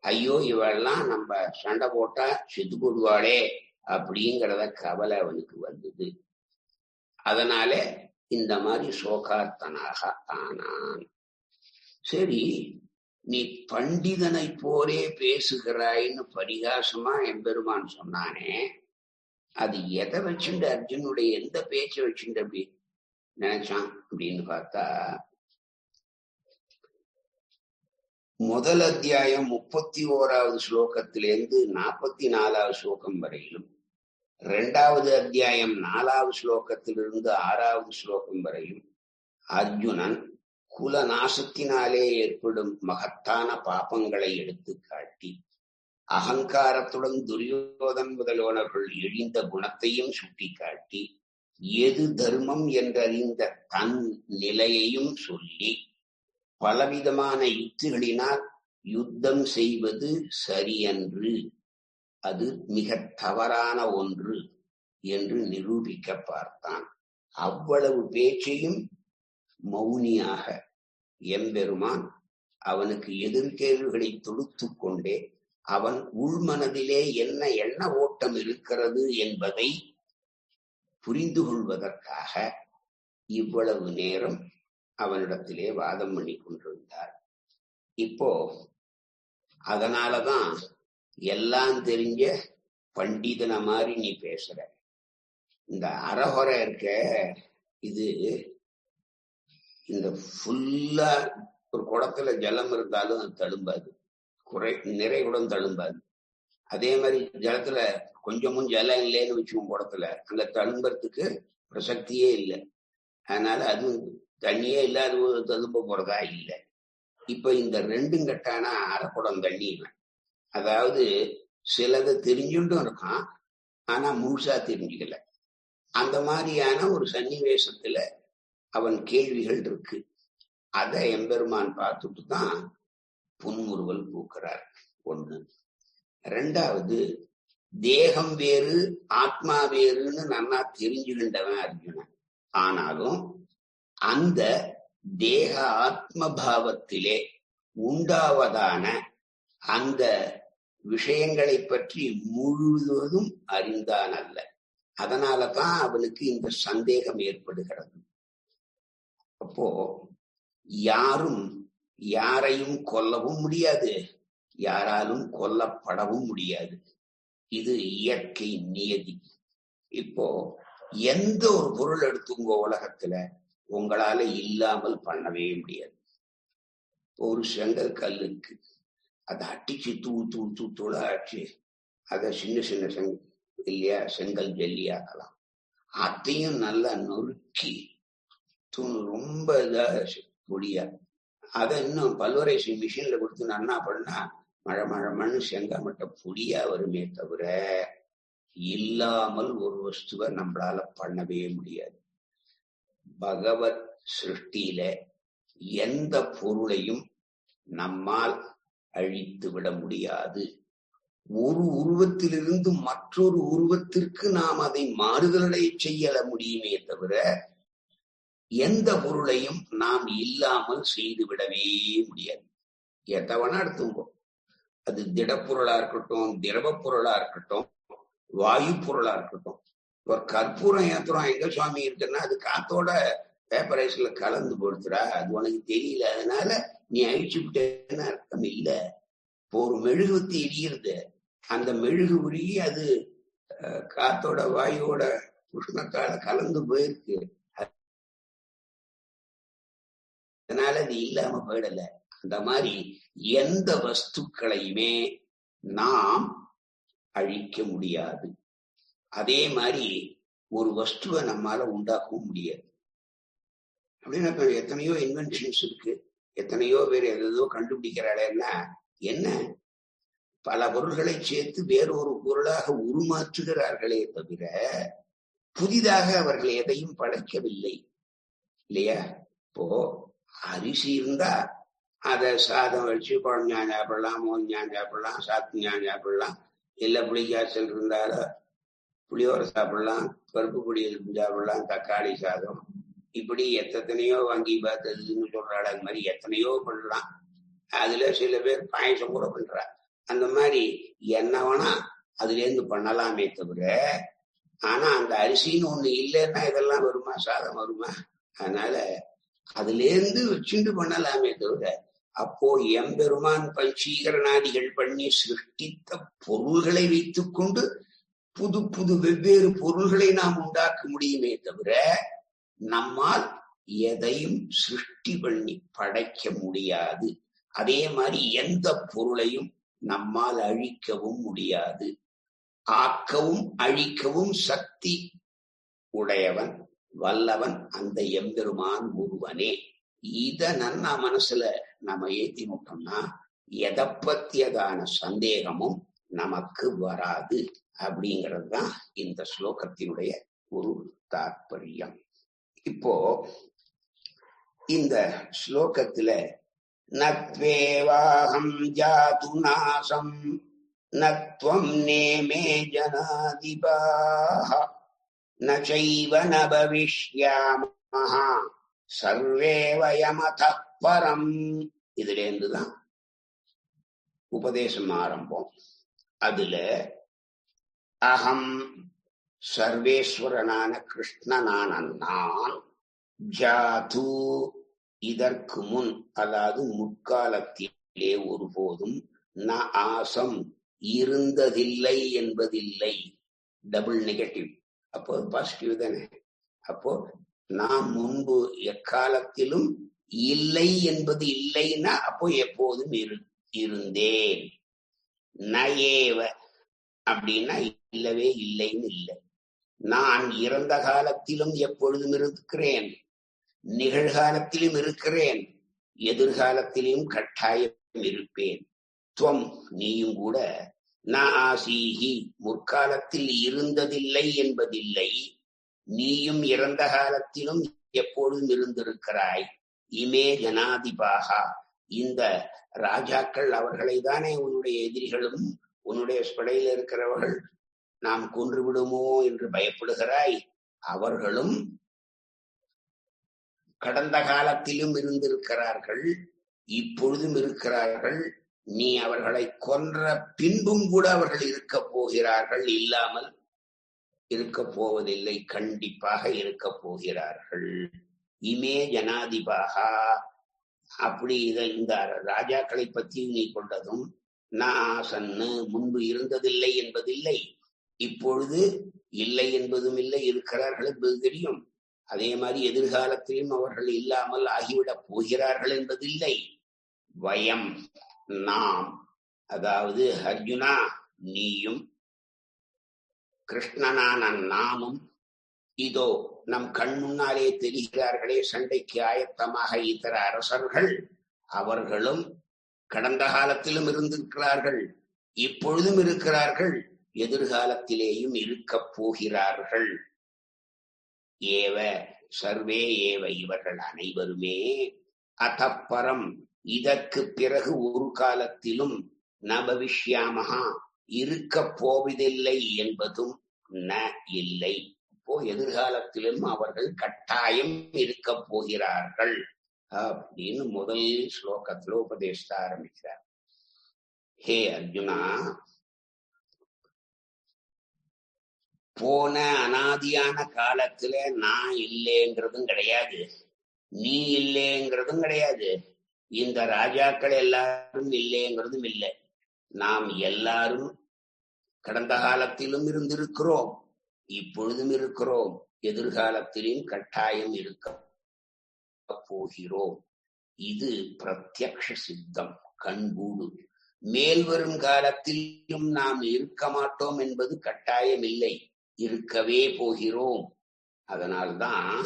ஐயோ, இவெல்லாம் நம்ம சண்டை போட்டா செத்து போடுவாளே அப்படிங்கிறத கவலை அவனுக்கு வந்தது. அதனால இந்த மாதிரி சோகார்த்தனாக ஆனான். சரி, நீ பண்டிதனை போரே பேசுகிறாய்ன்னு பரிகாசமா எம்பெருமான் சொன்னானே, அது எதை வச்சுட்டு அர்ஜுனுடைய எந்த பேச்சை வச்சுட்டு அப்படி நினைச்சான் அப்படின்னு பார்த்தா, முதல் அத்தியாயம் 31வது ஸ்லோகத்திலிருந்து 44வது ஸ்லோகம் வரையிலும், 2வது அத்தியாயம் 4வது ஸ்லோகத்திலிருந்து 6வது ஸ்லோகம் வரையும் அர்ஜுனன் குல நாசத்தினாலே ஏற்படும் மகத்தான பாபங்களை எடுத்து காட்டி, அகங்காரத்துடன் துரியோதன் முதல்வனர்கள் எழிந்த குணத்தையும் சுட்டி காட்டி, எது தர்மம் என்றறிந்த தன் நிலையையும் சொல்லி, பலவிதமான யுக்திகளினால் யுத்தம் செய்வது சரியன்று, அது மிக தவறான ஒன்று என்று நிரூபிக்க பார்த்தான். அவ்வளவு பேச்சையும் மௌனியாக எம்பெருமான் அவனுக்கு எதிர்கேள்விகளை தொடுத்து கொண்டே அவன் உள்மனதிலே என்ன எண்ண ஓட்டம் இருக்கிறது என்பதை புரிந்து கொள்வதற்காக இவ்வளவு நேரம் அவனிடத்திலே வாதம் பண்ணி கொண்டிருந்தார். இப்போ அதனாலதான் எல்லாம் தெரிஞ்ச பண்டிதன மாதிரி நீ பேசுற. இந்த அறகுறை இருக்க, இது இந்த ஃபுல்லா ஒரு குடத்துல ஜலம் இருந்தாலும் அது தழும்பாது, நிறைவுடன் தழும்பாது. அதே மாதிரி ஜலத்துல கொஞ்சமும் ஜலம் இல்லைன்னு வச்சுக்கோங்க, குடத்துல அங்க தழும்புறதுக்கு பிரசக்தியே இல்லை. அதனால அது தண்ணியே இல்லாத ததும்ப போறதா இல்லை. இப்ப இந்த ரெண்டும் கட்டான அரைக்குடம் தண்ணி, அதாவது சிலது தெரிஞ்சுட்டும் இருக்கான், ஆனா முழுசா தெரிஞ்சுக்கல. அந்த மாதிரியான ஒரு சன்னிவேசத்துல அவன் கேள்விகள் இருக்கு. அதை எம்பெருமான் பார்த்துட்டு தான் புன்முறுவல் பூக்கிறார். ஒண்ணு. ரெண்டாவது, தேகம் வேறு ஆத்மா வேறுன்னு நன்னா தெரிஞ்சுகின்றவன் அர்ஜுனன். ஆனாலும் அந்த தேக ஆத்ம பாவத்திலே உண்டாவதான அந்த விஷயங்களை பற்றி முழுவதும் அறிந்தான் அல்ல. அதனாலதான் அவனுக்கு இந்த சந்தேகம் ஏற்படுகிறது. அப்போ யாரும் யாரையும் கொல்லவும் முடியாது, யாராலும் கொல்லப்படவும் முடியாது. இது இயற்கை நியதி. இப்போ எந்த ஒரு பொருள் எடுத்துங்க உலகத்துல உங்களால இல்லாமல் பண்ணவே முடியாது. ஒரு செங்கல் கல் இருக்கு, அதை அட்டிச்சு தூள ஆச்சு அதை சின்ன சின்ன இல்லையா செங்கல் ஜல்லியாக்கலாம். அதையும் நல்லா நொறுக்கி ரொம்ப இதா பொடியா அதை இன்னும் பல்வரை மிஷின்ல கொடுத்து நன்னா பண்ணா மழை செங்கா மட்டும் பொடியா வருமே தவிர இல்லாமல் ஒரு வஸ்துவை நம்மளால பண்ணவே முடியாது. பகவத் சிருஷ்டியில எந்த பொருளையும் நம்மால் அழித்து விட முடியாது. ஒரு உருவத்திலிருந்து மற்றொரு உருவத்திற்கு நாம் அதை மாறுதலை செய்ய முடியுமே தவிர எந்த பொருளையும் நாம் இல்லாமல் செய்து விடவே முடியாது. எத்தவனா எடுத்துங்கோ, அது திடப்பொருளா இருக்கட்டும், திரவ பொருளா இருக்கட்டும், வாயு பொருளா இருக்கட்டும். ஒரு கற்பூரம் ஏத்துறோம் எங்க சுவாமி இருக்குன்னா அது காத்தோட பேப்பரைஸ்ல கலந்து கொடுத்துறா, அது உனக்கு தெரியல, அதனால நீ அழிச்சு விட்டேன்னு அர்த்தம் இல்ல. இப்போ ஒரு மெழுகுவத்தி எரியுறது, அந்த மெழுகு உருகி அது காத்தோட வாயுவோட உஷ்ணத்தால கலந்து போயிருக்கு, அதனால அது இல்லாம போயிடல. அந்த மாதிரி எந்த வஸ்துக்களையுமே நாம் அழிக்க முடியாது. அதே மாதிரி ஒரு வஸ்துவை நம்மால உண்டாக்கவும் முடியாது. அப்படின்னா இப்ப எத்தனையோ இன்வென்ஷன்ஸ் இருக்கு, எத்தனையோ பேர் எதோ கண்டுபிடிக்கிறாளேன்னா என்ன, பல பொருள்களை சேர்த்து வேறொரு பொருளாக உருமாற்றுகிறார்களே தவிர புதிதாக அவர்கள் எதையும் படைக்கவில்லை இல்லையா? இப்போ அரிசி இருந்தா அதை சாதம் வச்சு குழம்பு சாப்பிடலாம், மோன் சாப்பிடலாம், சாத்து சாப்பிடலாம், இல்ல புளிக்காய்ச்சல் இருந்தாலும் புளியோரை சாப்பிடலாம், பருப்பு பொடியல் சாப்பிடலாம், தக்காளி சாதம், இப்படி எத்தனையோ வாங்கி பார்த்ததுன்னு சொல்றாள். அது மாதிரி எத்தனையோ பண்ணலாம். அதுல சில பேர் பாயசம் கூட பண்றா. அந்த மாதிரி என்ன வேணா அதுல இருந்து பண்ணலாமே தவிர, ஆனா அந்த அரிசின்னு ஒண்ணு இல்லைன்னா இதெல்லாம் வருமா, சாதம் வருமா? அதனால அதுல இருந்து வச்சுட்டு பண்ணலாமே தவிர, அப்போ எம்பெருமான் பஞ்சீகரணாதிகள் பண்ணி சிருஷ்டித்த பொருள்களை வைத்துக் கொண்டு புது புது வெவ்வேறு பொருள்களை நாம் உண்டாக்க முடியுமே தவிர நம்மால் எதையும் சிருஷ்டி பண்ணி படைக்க முடியாது. அதே மாதிரி எந்த பொருளையும் நம்மால் அழிக்கவும் முடியாது. ஆக்கவும் அழிக்கவும் சக்தி உடையவன் வல்லவன் அந்த எம்பெருமான் ஒருவனே. இத நன்னா மனசுல நம்ம ஏத்தினோம்னா எதை பத்தியதான சந்தேகமும் நமக்கு வராது அப்படிங்கிறது தான் இந்த ஸ்லோகத்தினுடைய ஒரு தாற்பயம். இப்போ இந்த ஸ்லோகத்துல நத்வேவாஹம் ஜாது நாசம் நத்வம் நேமே ஜனாதிபாஹ நசைவ ந பவிஷ்யாமஹ சர்வே வயமதః பரம். இதுல இருந்துதான் உபதேசம் ஆரம்பம். அதுல அகம் சர்வேஸ்வரனான கிருஷ்ணனான நான், ஜாது இதற்கு முன் அதாவது முற்காலத்திலே ஒருபோதும் ந ஆசம் இருந்ததில்லை என்பதில்லை. டபுள் நெகட்டிவ், அப்போ பாசிட்டிவ் தானே. அப்போ நான் முன்பு எக்காலத்திலும் இல்லை என்பது இல்லைன்னா அப்போ எப்போதும் இருந்தேன். நயேவ அப்படின்னா இல்லவே இல்லைன்னு இல்லை. நான் இறந்த காலத்திலும் எப்பொழுதும் இருக்கிறேன், நிகழ்காலத்திலும் இருக்கிறேன், எதிர்காலத்திலும் கட்டாயம் இருப்பேன். துவம் நீயும் கூட ந ஆசீஹி முற்காலத்தில் இருந்ததில்லை என்பதில்லை, நீயும் இறந்த காலத்திலும் எப்பொழுதும் இருந்திருக்கிறாய். இமே ஜனாதிபாகா இந்த ராஜாக்கள் அவர்களை தானே உன்னுடைய எதிரிகளும் உன்னுடைய படையில் இருக்கிறவர்கள் நாம் கொன்று விடுமோ என்று பயப்படுகிறாய். அவர்களும் கடந்த காலத்திலும் இருந்திருக்கிறார்கள், இப்பொழுதும் இருக்கிறார்கள். நீ அவர்களை கொன்ற பின்பும் கூட அவர்கள் இருக்க போகிறார்கள், இல்லாமல் இருக்க போவதில்லை, கண்டிப்பாக இருக்க போகிறார்கள். இமே ஜனாதிபாகா அப்படி இந்த ராஜாக்களை பற்றி நீ கொண்டதும் நாசன்னு முன்பு இருந்ததில்லை என்பதில்லை, இப்பொழுது இல்லை என்பதும் இல்லை, இருக்கிறார்கள் என்பது தெரியும். அதே மாதிரி எதிர்காலத்திலும் அவர்கள் இல்லாமல் ஆகிவிடப் போகிறார்கள் என்பதில்லை. வயம் நாம், அதாவது அர்ஜுனா நீயும் கிருஷ்ணனான நானும் இதோ நம் கண் முன்னாலே தெரிகிறார்களே சண்டைக்கு ஆயத்தமாக இதர அரசர்கள், அவர்களும் கடந்த காலத்திலும் இருந்திருக்கிறார்கள், இப்பொழுதும் இருக்கிறார்கள், எதிர்காலத்திலேயும் இருக்கப் போகிறார்கள். ஏவ சர்வே ஏவ இவர்கள் அனைவருமே அதப்பரம் இதற்கு பிறகு ஒரு காலத்திலும் ந பவிஷ்யாமஹா இருக்க போவதில்லை என்பதும் ந இல்லை. இப்போ எதிர்காலத்திலும் அவர்கள் கட்டாயம் இருக்க போகிறார்கள் அப்படின்னு முதல் ஸ்லோகத்துல உபதேசித்த ஆரம்பிக்கிறார். ஹே அர்ஜுனா, போன அனாதியான காலத்துல நான் இல்லைங்கிறதும் கிடையாது, நீ இல்லைங்கிறதும் கிடையாது, இந்த ராஜாக்கள் எல்லாரும் இல்லைங்கிறதும் இல்லை. நாம் எல்லாரும் கடந்த காலத்திலும் இருந்திருக்கிறோம், இப்பொழுதும் இருக்கிறோம், எதிர்காலத்திலும் கட்டாயம் இருக்க போகிறோம். இது பிரத்யக்ஷ சித்தம், கண்கூடு. மேல் வரும் காலத்திலும் நாம் இருக்க மாட்டோம் என்பது கட்டாயம் இல்லை, இருக்கவே போகிறோம். அதனால்தான்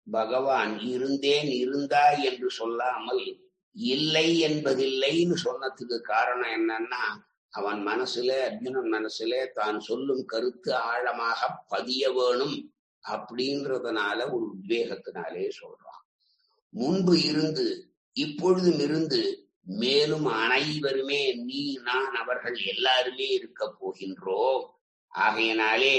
பகவான் இருந்தேன் இருந்தாய் என்று சொல்லாமல் இல்லை என்பதில்லைன்னு சொன்னதுக்கு காரணம் என்னன்னா, அவன் மனசுல, அர்ஜுனன் மனசுல தான் சொல்லும் கருத்து ஆழமாக பதிய வேணும் அப்படின்றதுனால ஒரு உத்வேகத்தினாலே சொல்றான். முன்பு இருந்து இப்பொழுதும் இருந்து மேலும் அனைவருமே நீ நான் அவர்கள் எல்லாருமே இருக்க போகின்றோம். ஆகையினாலே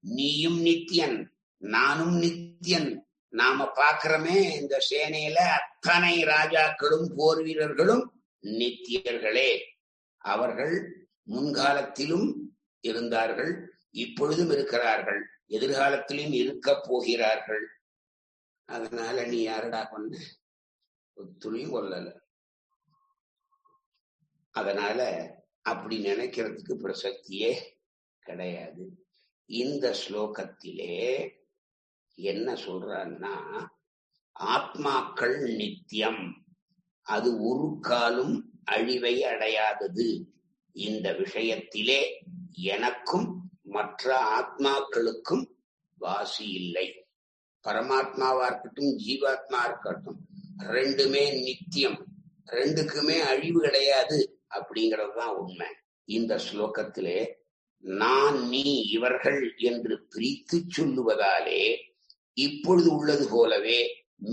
நீயும் நித்தியன் நானும் நித்தியன். நாம பாக்குறோமே இந்த சேனையில அத்தனை ராஜாக்களும் போர் வீரர்களும் நித்தியர்களே. அவர்கள் முன்காலத்திலும் இருந்தார்கள், இப்பொழுதும் இருக்கிறார்கள், எதிர்காலத்திலும் இருக்க போகிறார்கள். அதனால நீ யாரடா கொன்ன? துளியும் கொல்லல. அதனால அப்படி நினைக்கிறதுக்கு பிரசக்தியே கிடையாது. இந்த ஸ்லோகத்திலே என்ன சொல்றான்னா, ஆத்மாக்கள் நித்தியம், அது ஒரு காலும் அழிவை அடையாதது. இந்த விஷயத்திலே எனக்கும் மற்ற ஆத்மாக்களுக்கும் வாசி இல்லை. பரமாத்மாவா இருக்கட்டும், ஜீவாத்மா இருக்கட்டும், ரெண்டுமே நித்தியம், ரெண்டுக்குமே அழிவு கிடையாது அப்படிங்கறதுதான் உண்மை. இந்த ஸ்லோகத்திலே நான், நீ, இவர்கள் என்று பிரித்து சொல்லுவதாலே இப்பொழுது உள்ளது போலவே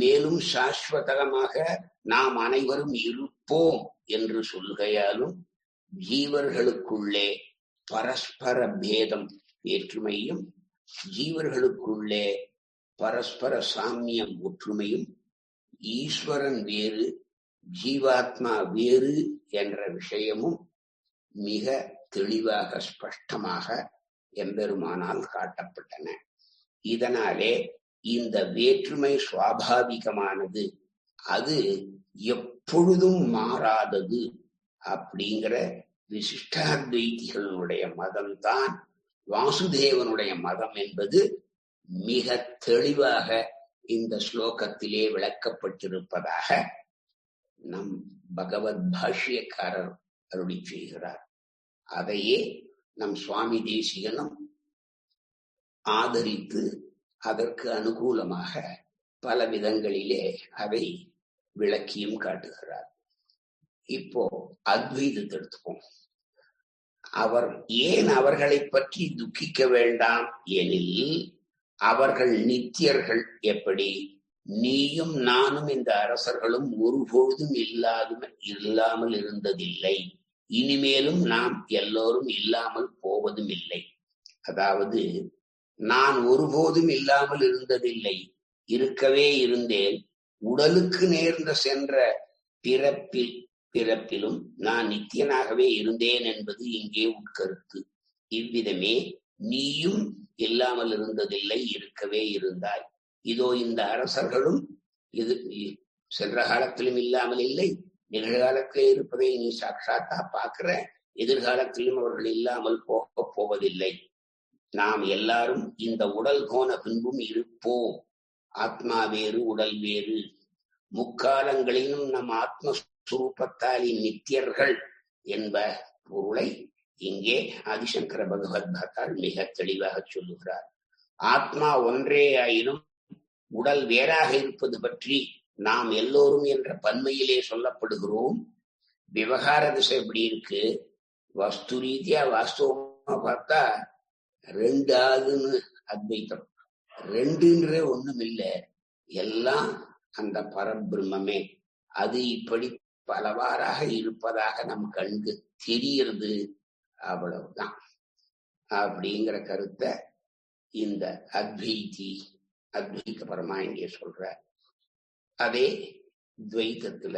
மேலும் சாஸ்வதமாக நாம் அனைவரும் இருப்போம் என்று சொல்கையாலும் ஜீவர்களுக்குள்ளே பரஸ்பர பேதம் வேற்றுமையும் ஜீவர்களுக்குள்ளே பரஸ்பர சாமியம் ஒற்றுமையும் ஈஸ்வரன் வேறு ஜீவாத்மா வேறு என்ற விஷயமும் மிக தெளிவாக ஸ்பஷ்டமாக எம்பெருமானால் காட்டப்பட்டன. இதனாலே இந்த வேற்றுமை சுவாபாவிகமானது, அது எப்பொழுதும் மாறாதது அப்படிங்கிற விசிஷ்டாத்வைதிகளுடைய மதம்தான் வாசுதேவனுடைய மதம் என்பது மிக தெளிவாக இந்த ஸ்லோகத்திலே விளக்கப்பட்டிருப்பதாக நம் பகவத் பாஷ்யக்காரர் அருளி செய்கிறார். அதையே நம் சுவாமி தேசிகனும் ஆதரித்து அதற்கு அனுகூலமாக பல விதங்களிலே அதை விளக்கியும் காட்டுகிறார். இப்போ அத்வைதத்தை எடுத்துப்போம். அவர் ஏன் அவர்களை பற்றி துக்கிக்க வேண்டாம் எனில், அவர்கள் நித்தியர்கள். எப்படி? நீயும் நானும் இந்த அரசர்களும் ஒருபொழுதும் இல்லாமல் இருந்ததில்லை, இனிமேலும் நாம் எல்லோரும் இல்லாமல் போவதும் இல்லை. அதாவது நான் ஒருபோதும் இல்லாமல் இருந்ததில்லை, இருக்கவே இருந்தேன். உடலுக்கு நேர்ந்த சென்ற பிறப்பிலும் நான் நித்தியனாகவே இருந்தேன் என்பது இங்கே உட்கருத்து. இவ்விதமே நீயும் இல்லாமல் இருந்ததில்லை, இருக்கவே இருந்தாய். இதோ இந்த அரசர்களும் இது சென்ற காலத்திலும் இல்லாமல் இல்லை, நிகழ்காலத்திலே இருப்பதை நீ சாட்சாத்தா பார்க்கிற. எதிர்காலத்திலும் அவர்கள் இல்லாமல் போக போவதில்லை. நாம் எல்லாரும் இந்த உடல் போன பின்பும் இருப்போம். ஆத்மா வேறு, உடல் வேறு. முக்காலங்களிலும் நம் ஆத்மஸ்வரூபத்தால் நித்தியர்கள் என்ப பொருளை இங்கே ஆதிசங்கர பகவத் பாத்தால் மிக தெளிவாக சொல்லுகிறார். ஆத்மா ஒன்றே ஆயினும் உடல் வேறாக இருப்பது பற்றி நாம் எல்லோரும் என்ற பன்மையிலே சொல்லப்படுகிறோம். விவகார திசை எப்படி இருக்கு? வஸ்து ரீதியா வாஸ்தவமா பார்த்தா ரெண்டு ஆகுன்னு அத்வைத்தம். ரெண்டுன்ற ஒண்ணும் இல்லை, எல்லாம் அந்த பரபிரம்மே. அது இப்படி பலவாறாக இருப்பதாக நம் கண்கு தெரிகிறது, அவ்வளவுதான் அப்படிங்கிற கருத்தை இந்த அத்வைத பரமா இங்கே சொல்ற. அதே துவைத்தத்துல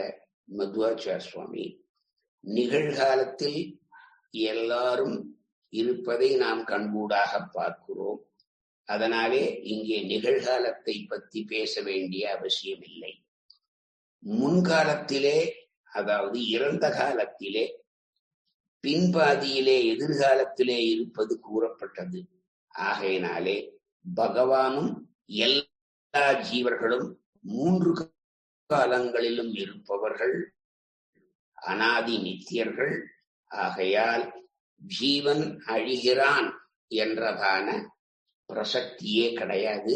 மத்வாச்சார சுவாமி நிகழ்காலத்தில் எல்லாரும் இருப்பதை நாம் கண்கூடாக பார்க்கிறோம். அதனாலே இங்கே நிகழ்காலத்தை பற்றி பேச வேண்டிய அவசியம் இல்லை. முன்காலத்திலே, அதாவது இறந்த காலத்திலே, பின்பாதியிலே எதிர்காலத்திலே இருப்பது கூறப்பட்டது. ஆகையினாலே பகவானும் எல்லா ஜீவர்களும் மூன்று காலங்களிலும் இருப்பவர்கள், அனாதி நித்தியர்கள். ஆகையால் ஜீவன் அழிகிறான் என்றதான பிரசக்தியே கிடையாது.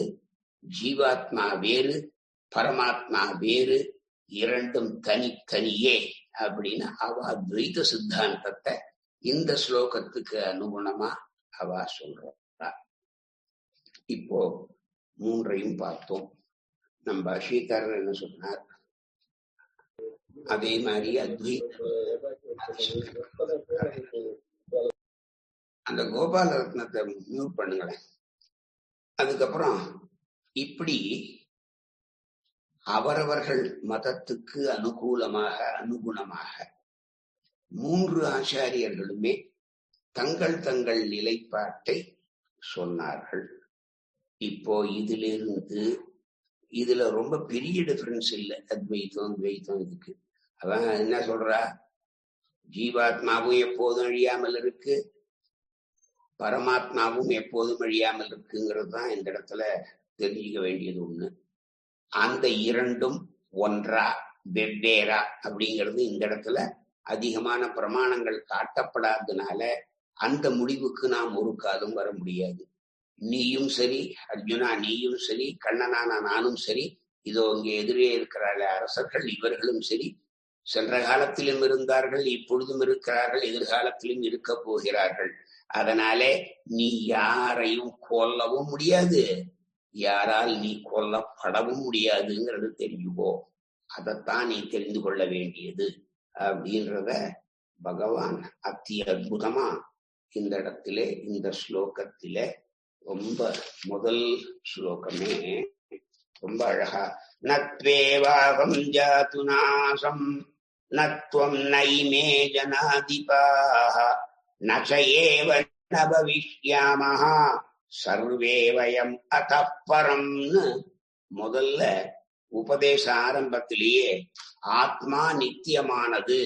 ஜீவாத்மா வேறு, பரமாத்மா வேறு, இரண்டும் தனித்தனியே அப்படின்னு அவ துவைத சித்தாந்தத்தை இந்த ஸ்லோகத்துக்கு அனுகுணமா அவ சொல்றா. இப்போ மூன்றையும் பார்த்தோம். நம்ம பாஷ்யக்காரர் என்ன சொன்னார், அதே மாதிரி அந்த கோபால ரத்னத்தை மியூட் பண்ணுங்களேன். அதுக்கப்புறம் இப்படி அவரவர்கள் மதத்துக்கு அனுகுணமாக மூன்று ஆச்சாரியர்களுமே தங்கள் தங்கள் நிலைப்பாட்டை சொன்னார்கள். இப்போ இதுல ரொம்ப பெரிய டிஃபரன்ஸ் இல்லை, அத்வைத்தம் துவைத்தம் இதுக்கு. அவன் என்ன சொல்றா, ஜீவாத்மாவும் எப்போதும் அழியாமல் இருக்கு, பரமாத்மாவும் எப்போதும் அழியாமல் இருக்குங்கிறது தான் இந்த இடத்துல தெரிஞ்சுக்க வேண்டியது ஒண்ணு. அந்த இரண்டும் ஒன்றா வெவ்வேறா அப்படிங்கிறது இந்த இடத்துல அதிகமான பிரமாணங்கள் காட்டப்படாததுனால அந்த முடிவுக்கு நாம் ஒரு காலம் வர முடியாது. நீயும் சரி அர்ஜுனா, நீயும் சரி, கண்ணனான நானும் சரி, இதோ இங்கே எதிரே இருக்கிறாள் அரசர்கள், இவர்களும் சரி சென்ற காலத்திலும் இருந்தார்கள், இப்பொழுதும் இருக்கிறார்கள், எதிர்காலத்திலும் இருக்க போகிறார்கள். அதனாலே நீ யாரையும் கொல்லவும் முடியாது, யாரால் நீ கொல்லப்படவும் முடியாதுங்கிறது தெரிஞ்சுக்கோ. அதைத்தான் நீ தெரிந்து கொள்ள வேண்டியது அப்படின்றத பகவான் அத்தி அற்புதமா இந்த இடத்திலே, இந்த ஸ்லோகத்திலே ரொம்ப முதல் ஸ்லோகமே ரொம்ப அழகா, நத்வேவாகம் ஜாது நாசம் நத்வம் நைமே ஜனாதிபாஹ நசையேவ ந பவிஷ்யாமஹ சர்வே வயம் அதః பரம்னு முதல்ல உபதேச ஆரம்பத்திலேயே ஆத்மா நித்தியமானது,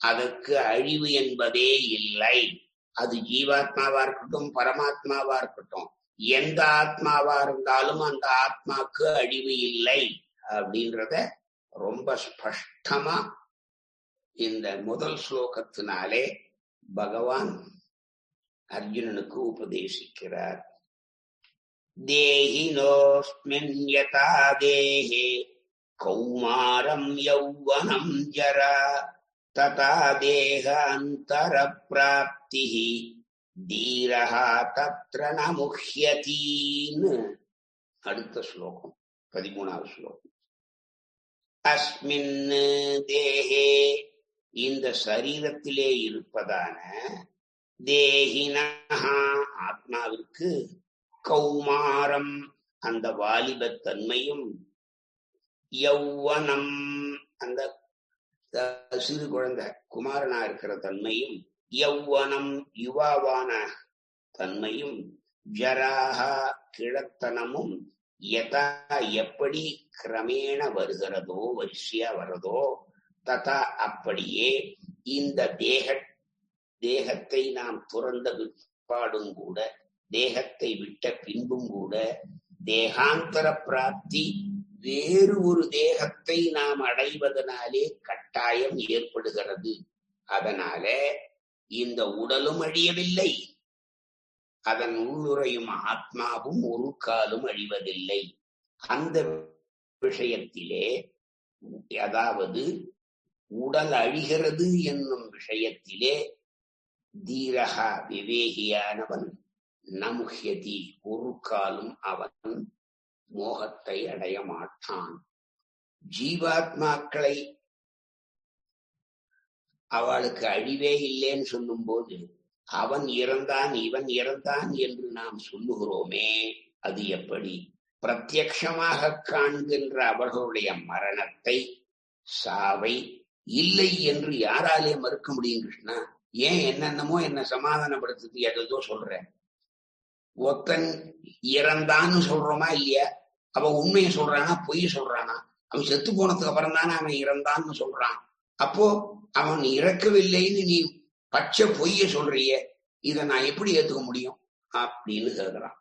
அதற்கு அழிவு என்பதே இல்லை. அது ஜீவாத்மாவா இருக்கட்டும், பரமாத்மாவா இருக்கட்டும், எந்த ஆத்மாவா இருந்தாலும் அந்த ஆத்மாக்கு அழிவு இல்லை அப்படின்றத ரொம்ப ஸ்பஷ்டமா இந்த முதல் ஸ்லோகத்தினாலே பகவான் அர்ஜுனனுக்கு உபதேசிக்கிறார். தேஹினோஸ்மின் யதா தேஹே கௌமாரம் யௌவனம் ஜரா ததா தேகாந்தர பிராப்திஹி தீரஹா தத்ர ந முஹ்யதீன்னு அடுத்த ஸ்லோகம் 13வது ஸ்லோகம். அஸ்மின் தேஹே இந்த சரீரத்திலே இருப்பதான தேஹினஹா ஆத்மாவிற்கு கௌமாரம் அந்த வாலிபத்தன்மையும், யௌவனம் அந்த சிறு குழந்தை குமாரனா இருக்கிற தன்மையும், யௌவனம் யுவாவான தன்மையும், ஜராஹா கிழத்தனமும், யதா எப்படி கிரமேண வருகிறதோ வரிசையா வரதோ, ததா அப்படியே இந்த தேகத்தை நாம் துறந்த பிற்பாடும் கூட, தேகத்தை விட்ட பின்பும் கூட தேகாந்தர பிராப்தி வேறு ஒரு தேகத்தை நாம் அடைவதனாலே கட்டாயம் ஏற்படுகிறது. அதனால இந்த உடலும் அழியவில்லை, அதன் உள்ளுரையும் ஆத்மாவும் ஒரு காலும் அழிவதில்லை. அந்த விஷயத்திலே, அதாவது உடல் அழிகிறது என்னும் விஷயத்திலே தீரகா விவேகியானவன் நமுஹ்யதி ஒரு காலும் அவன் மோகத்தை அடைய மாட்டான். ஜீவாத்மாக்களை அவளுக்கு அழிவே இல்லைன்னு சொல்லும் போது அவன் இறந்தான் இவன் இறந்தான் என்று நாம் சொல்லுகிறோமே, அது எப்படி? பிரத்யக்ஷமாக காண்கின்ற அவர்களுடைய மரணத்தை, சாவை இல்லை என்று யாராலே மறுக்க முடியும் கிருஷ்ணா? ஏன் என்னென்னமோ என்ன சமாதானப்படுத்துது எதோ சொல்றேன். ஒத்தன் இறந்தான்னு சொல்றோமா இல்லையா? அவன் உண்மையை சொல்றானா பொய்ய சொல்றானா? அவன் செத்து போனதுக்கு அப்புறம் தானே அவன் இறந்தான்னு சொல்றான். அப்போ அவன் இறக்கவில்லைன்னு நீ பச்சை பொய்ய சொல்றிய, இதை நான் எப்படி ஏத்துக்க முடியும் அப்படின்னு கேக்குறான்.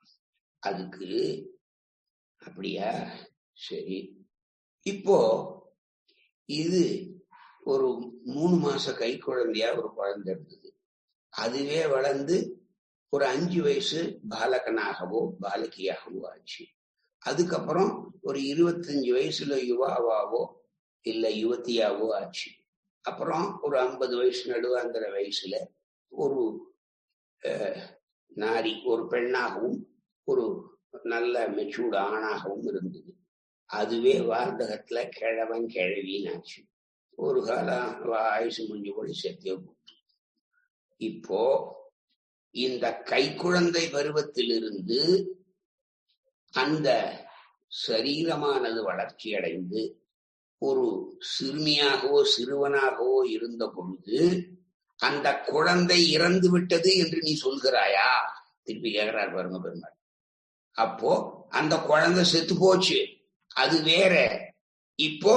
அதுக்கு அப்படியா, சரி. இப்போ இது ஒரு 3 மாச கை குழந்தையா ஒரு குழந்தை இருந்தது. அதுவே வளர்ந்து ஒரு 5 வயசு பாலகனாகவோ பாலகியாகவோ ஆச்சு. அதுக்கப்புறம் ஒரு 25 வயசுல யுவாவாவோ இல்ல யுவத்தியாவோ ஆச்சு. அப்புறம் ஒரு 50 வயசு நடுவாந்திர வயசுல ஒரு நாரி, ஒரு பெண்ணாகவும் ஒரு நல்ல மெச்சூர்டு ஆணாகவும் இருந்தது. அதுவே வார்த்தகத்துல கிழவன் கிழவின்னு ஆச்சு. ஒரு காலம் ஆயுசு முடிஞ்சு போய் செத்தே போட்டு. இப்போ இந்த கைக்குழந்தை பருவத்திலிருந்து அந்த சரீரமானது வளர்ச்சி அடைந்து ஒரு சிறுமியாகவோ சிறுவனாகவோ இருந்த பொழுது அந்த குழந்தை இறந்து விட்டது என்று நீ சொல்கிறாயா? திருப்பி கேட்கிறார் பாருங்க பெருமாள். அப்போ அந்த குழந்தை செத்து போச்சு, அது வேற. இப்போ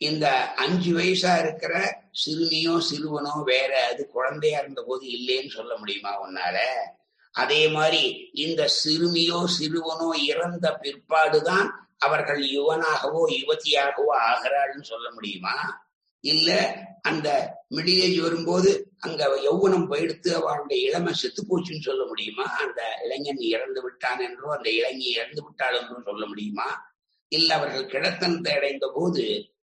இந்த 5 வயசா இருக்கிற சிறுமியோ சிறுவனோ வேற, அது குழந்தையா இருந்த போது இல்லைன்னு சொல்ல முடியுமா உன்னால? அதே மாதிரி இந்த சிறுமியோ சிறுவனோ இறந்த பிற்பாடுதான் அவர்கள் யுவனாகவோ யுவதியாகவோ ஆகிறாள்னு சொல்ல முடியுமா? இல்ல அந்த மிடில் ஏஜ் வரும்போது அங்க யௌவனம் போயிடுத்து அவளுடைய இளமை செத்து போச்சுன்னு சொல்ல முடியுமா? அந்த இளைஞன் இறந்து விட்டான் என்றோ அந்த இளைஞி இறந்து விட்டாள் என்றும் சொல்ல முடியுமா? இல்ல அவர்கள் கிழத்தனத்தை அடைந்த போது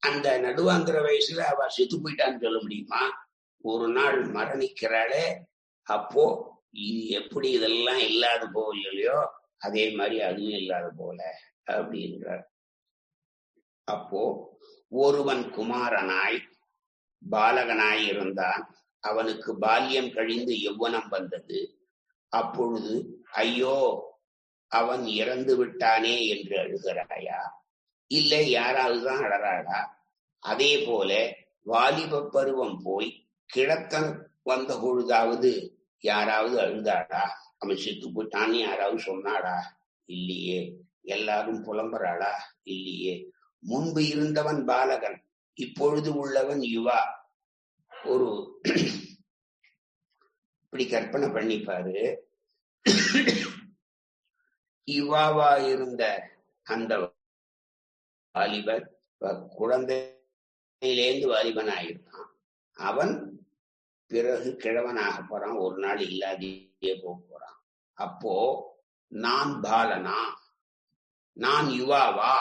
அந்த நடுவாந்திர வயசுல அவ செத்து போயிட்டான்னு சொல்ல முடியுமா? ஒரு நாள் மரணிக்கிறாளே, அப்போ இது எப்படி இதெல்லாம் இல்லாத போகலையோ அதே மாதிரி அதுவும் இல்லாத போல அப்படின்றார். அப்போ ஒருவன் குமாரனாய் பாலகனாய் இருந்தான். அவனுக்கு பால்யம் கழிந்து யௌவனம் வந்தது. அப்பொழுது ஐயோ அவன் இறந்து விட்டானே என்று அழுகிறாயா? இல்லை யாராவதுதான் அழறாளா? அதே போல வாலிப பருவம் போய் கிழத்தன் வந்த பொழுதாவது யாராவது அழுதாடா? அவன் செத்து போயிட்டான்னு யாராவது சொன்னாடா? இல்லையே. எல்லாரும் புலம்புறாளா? இல்லையே. முன்பு இருந்தவன் பாலகன், இப்பொழுது உள்ளவன் யுவா. ஒரு இப்படி கற்பனை பண்ணிப்பாரு. யுவாவா இருந்த அந்த வாலிபன் குழந்தையிலேந்து வாலிபன் ஆயிருக்கான். அவன் பிறகு கிழவனாக போறான், ஒரு நாள் இல்லாதே போறான். அப்போ நான் பாலனா, நான் யுவாவா,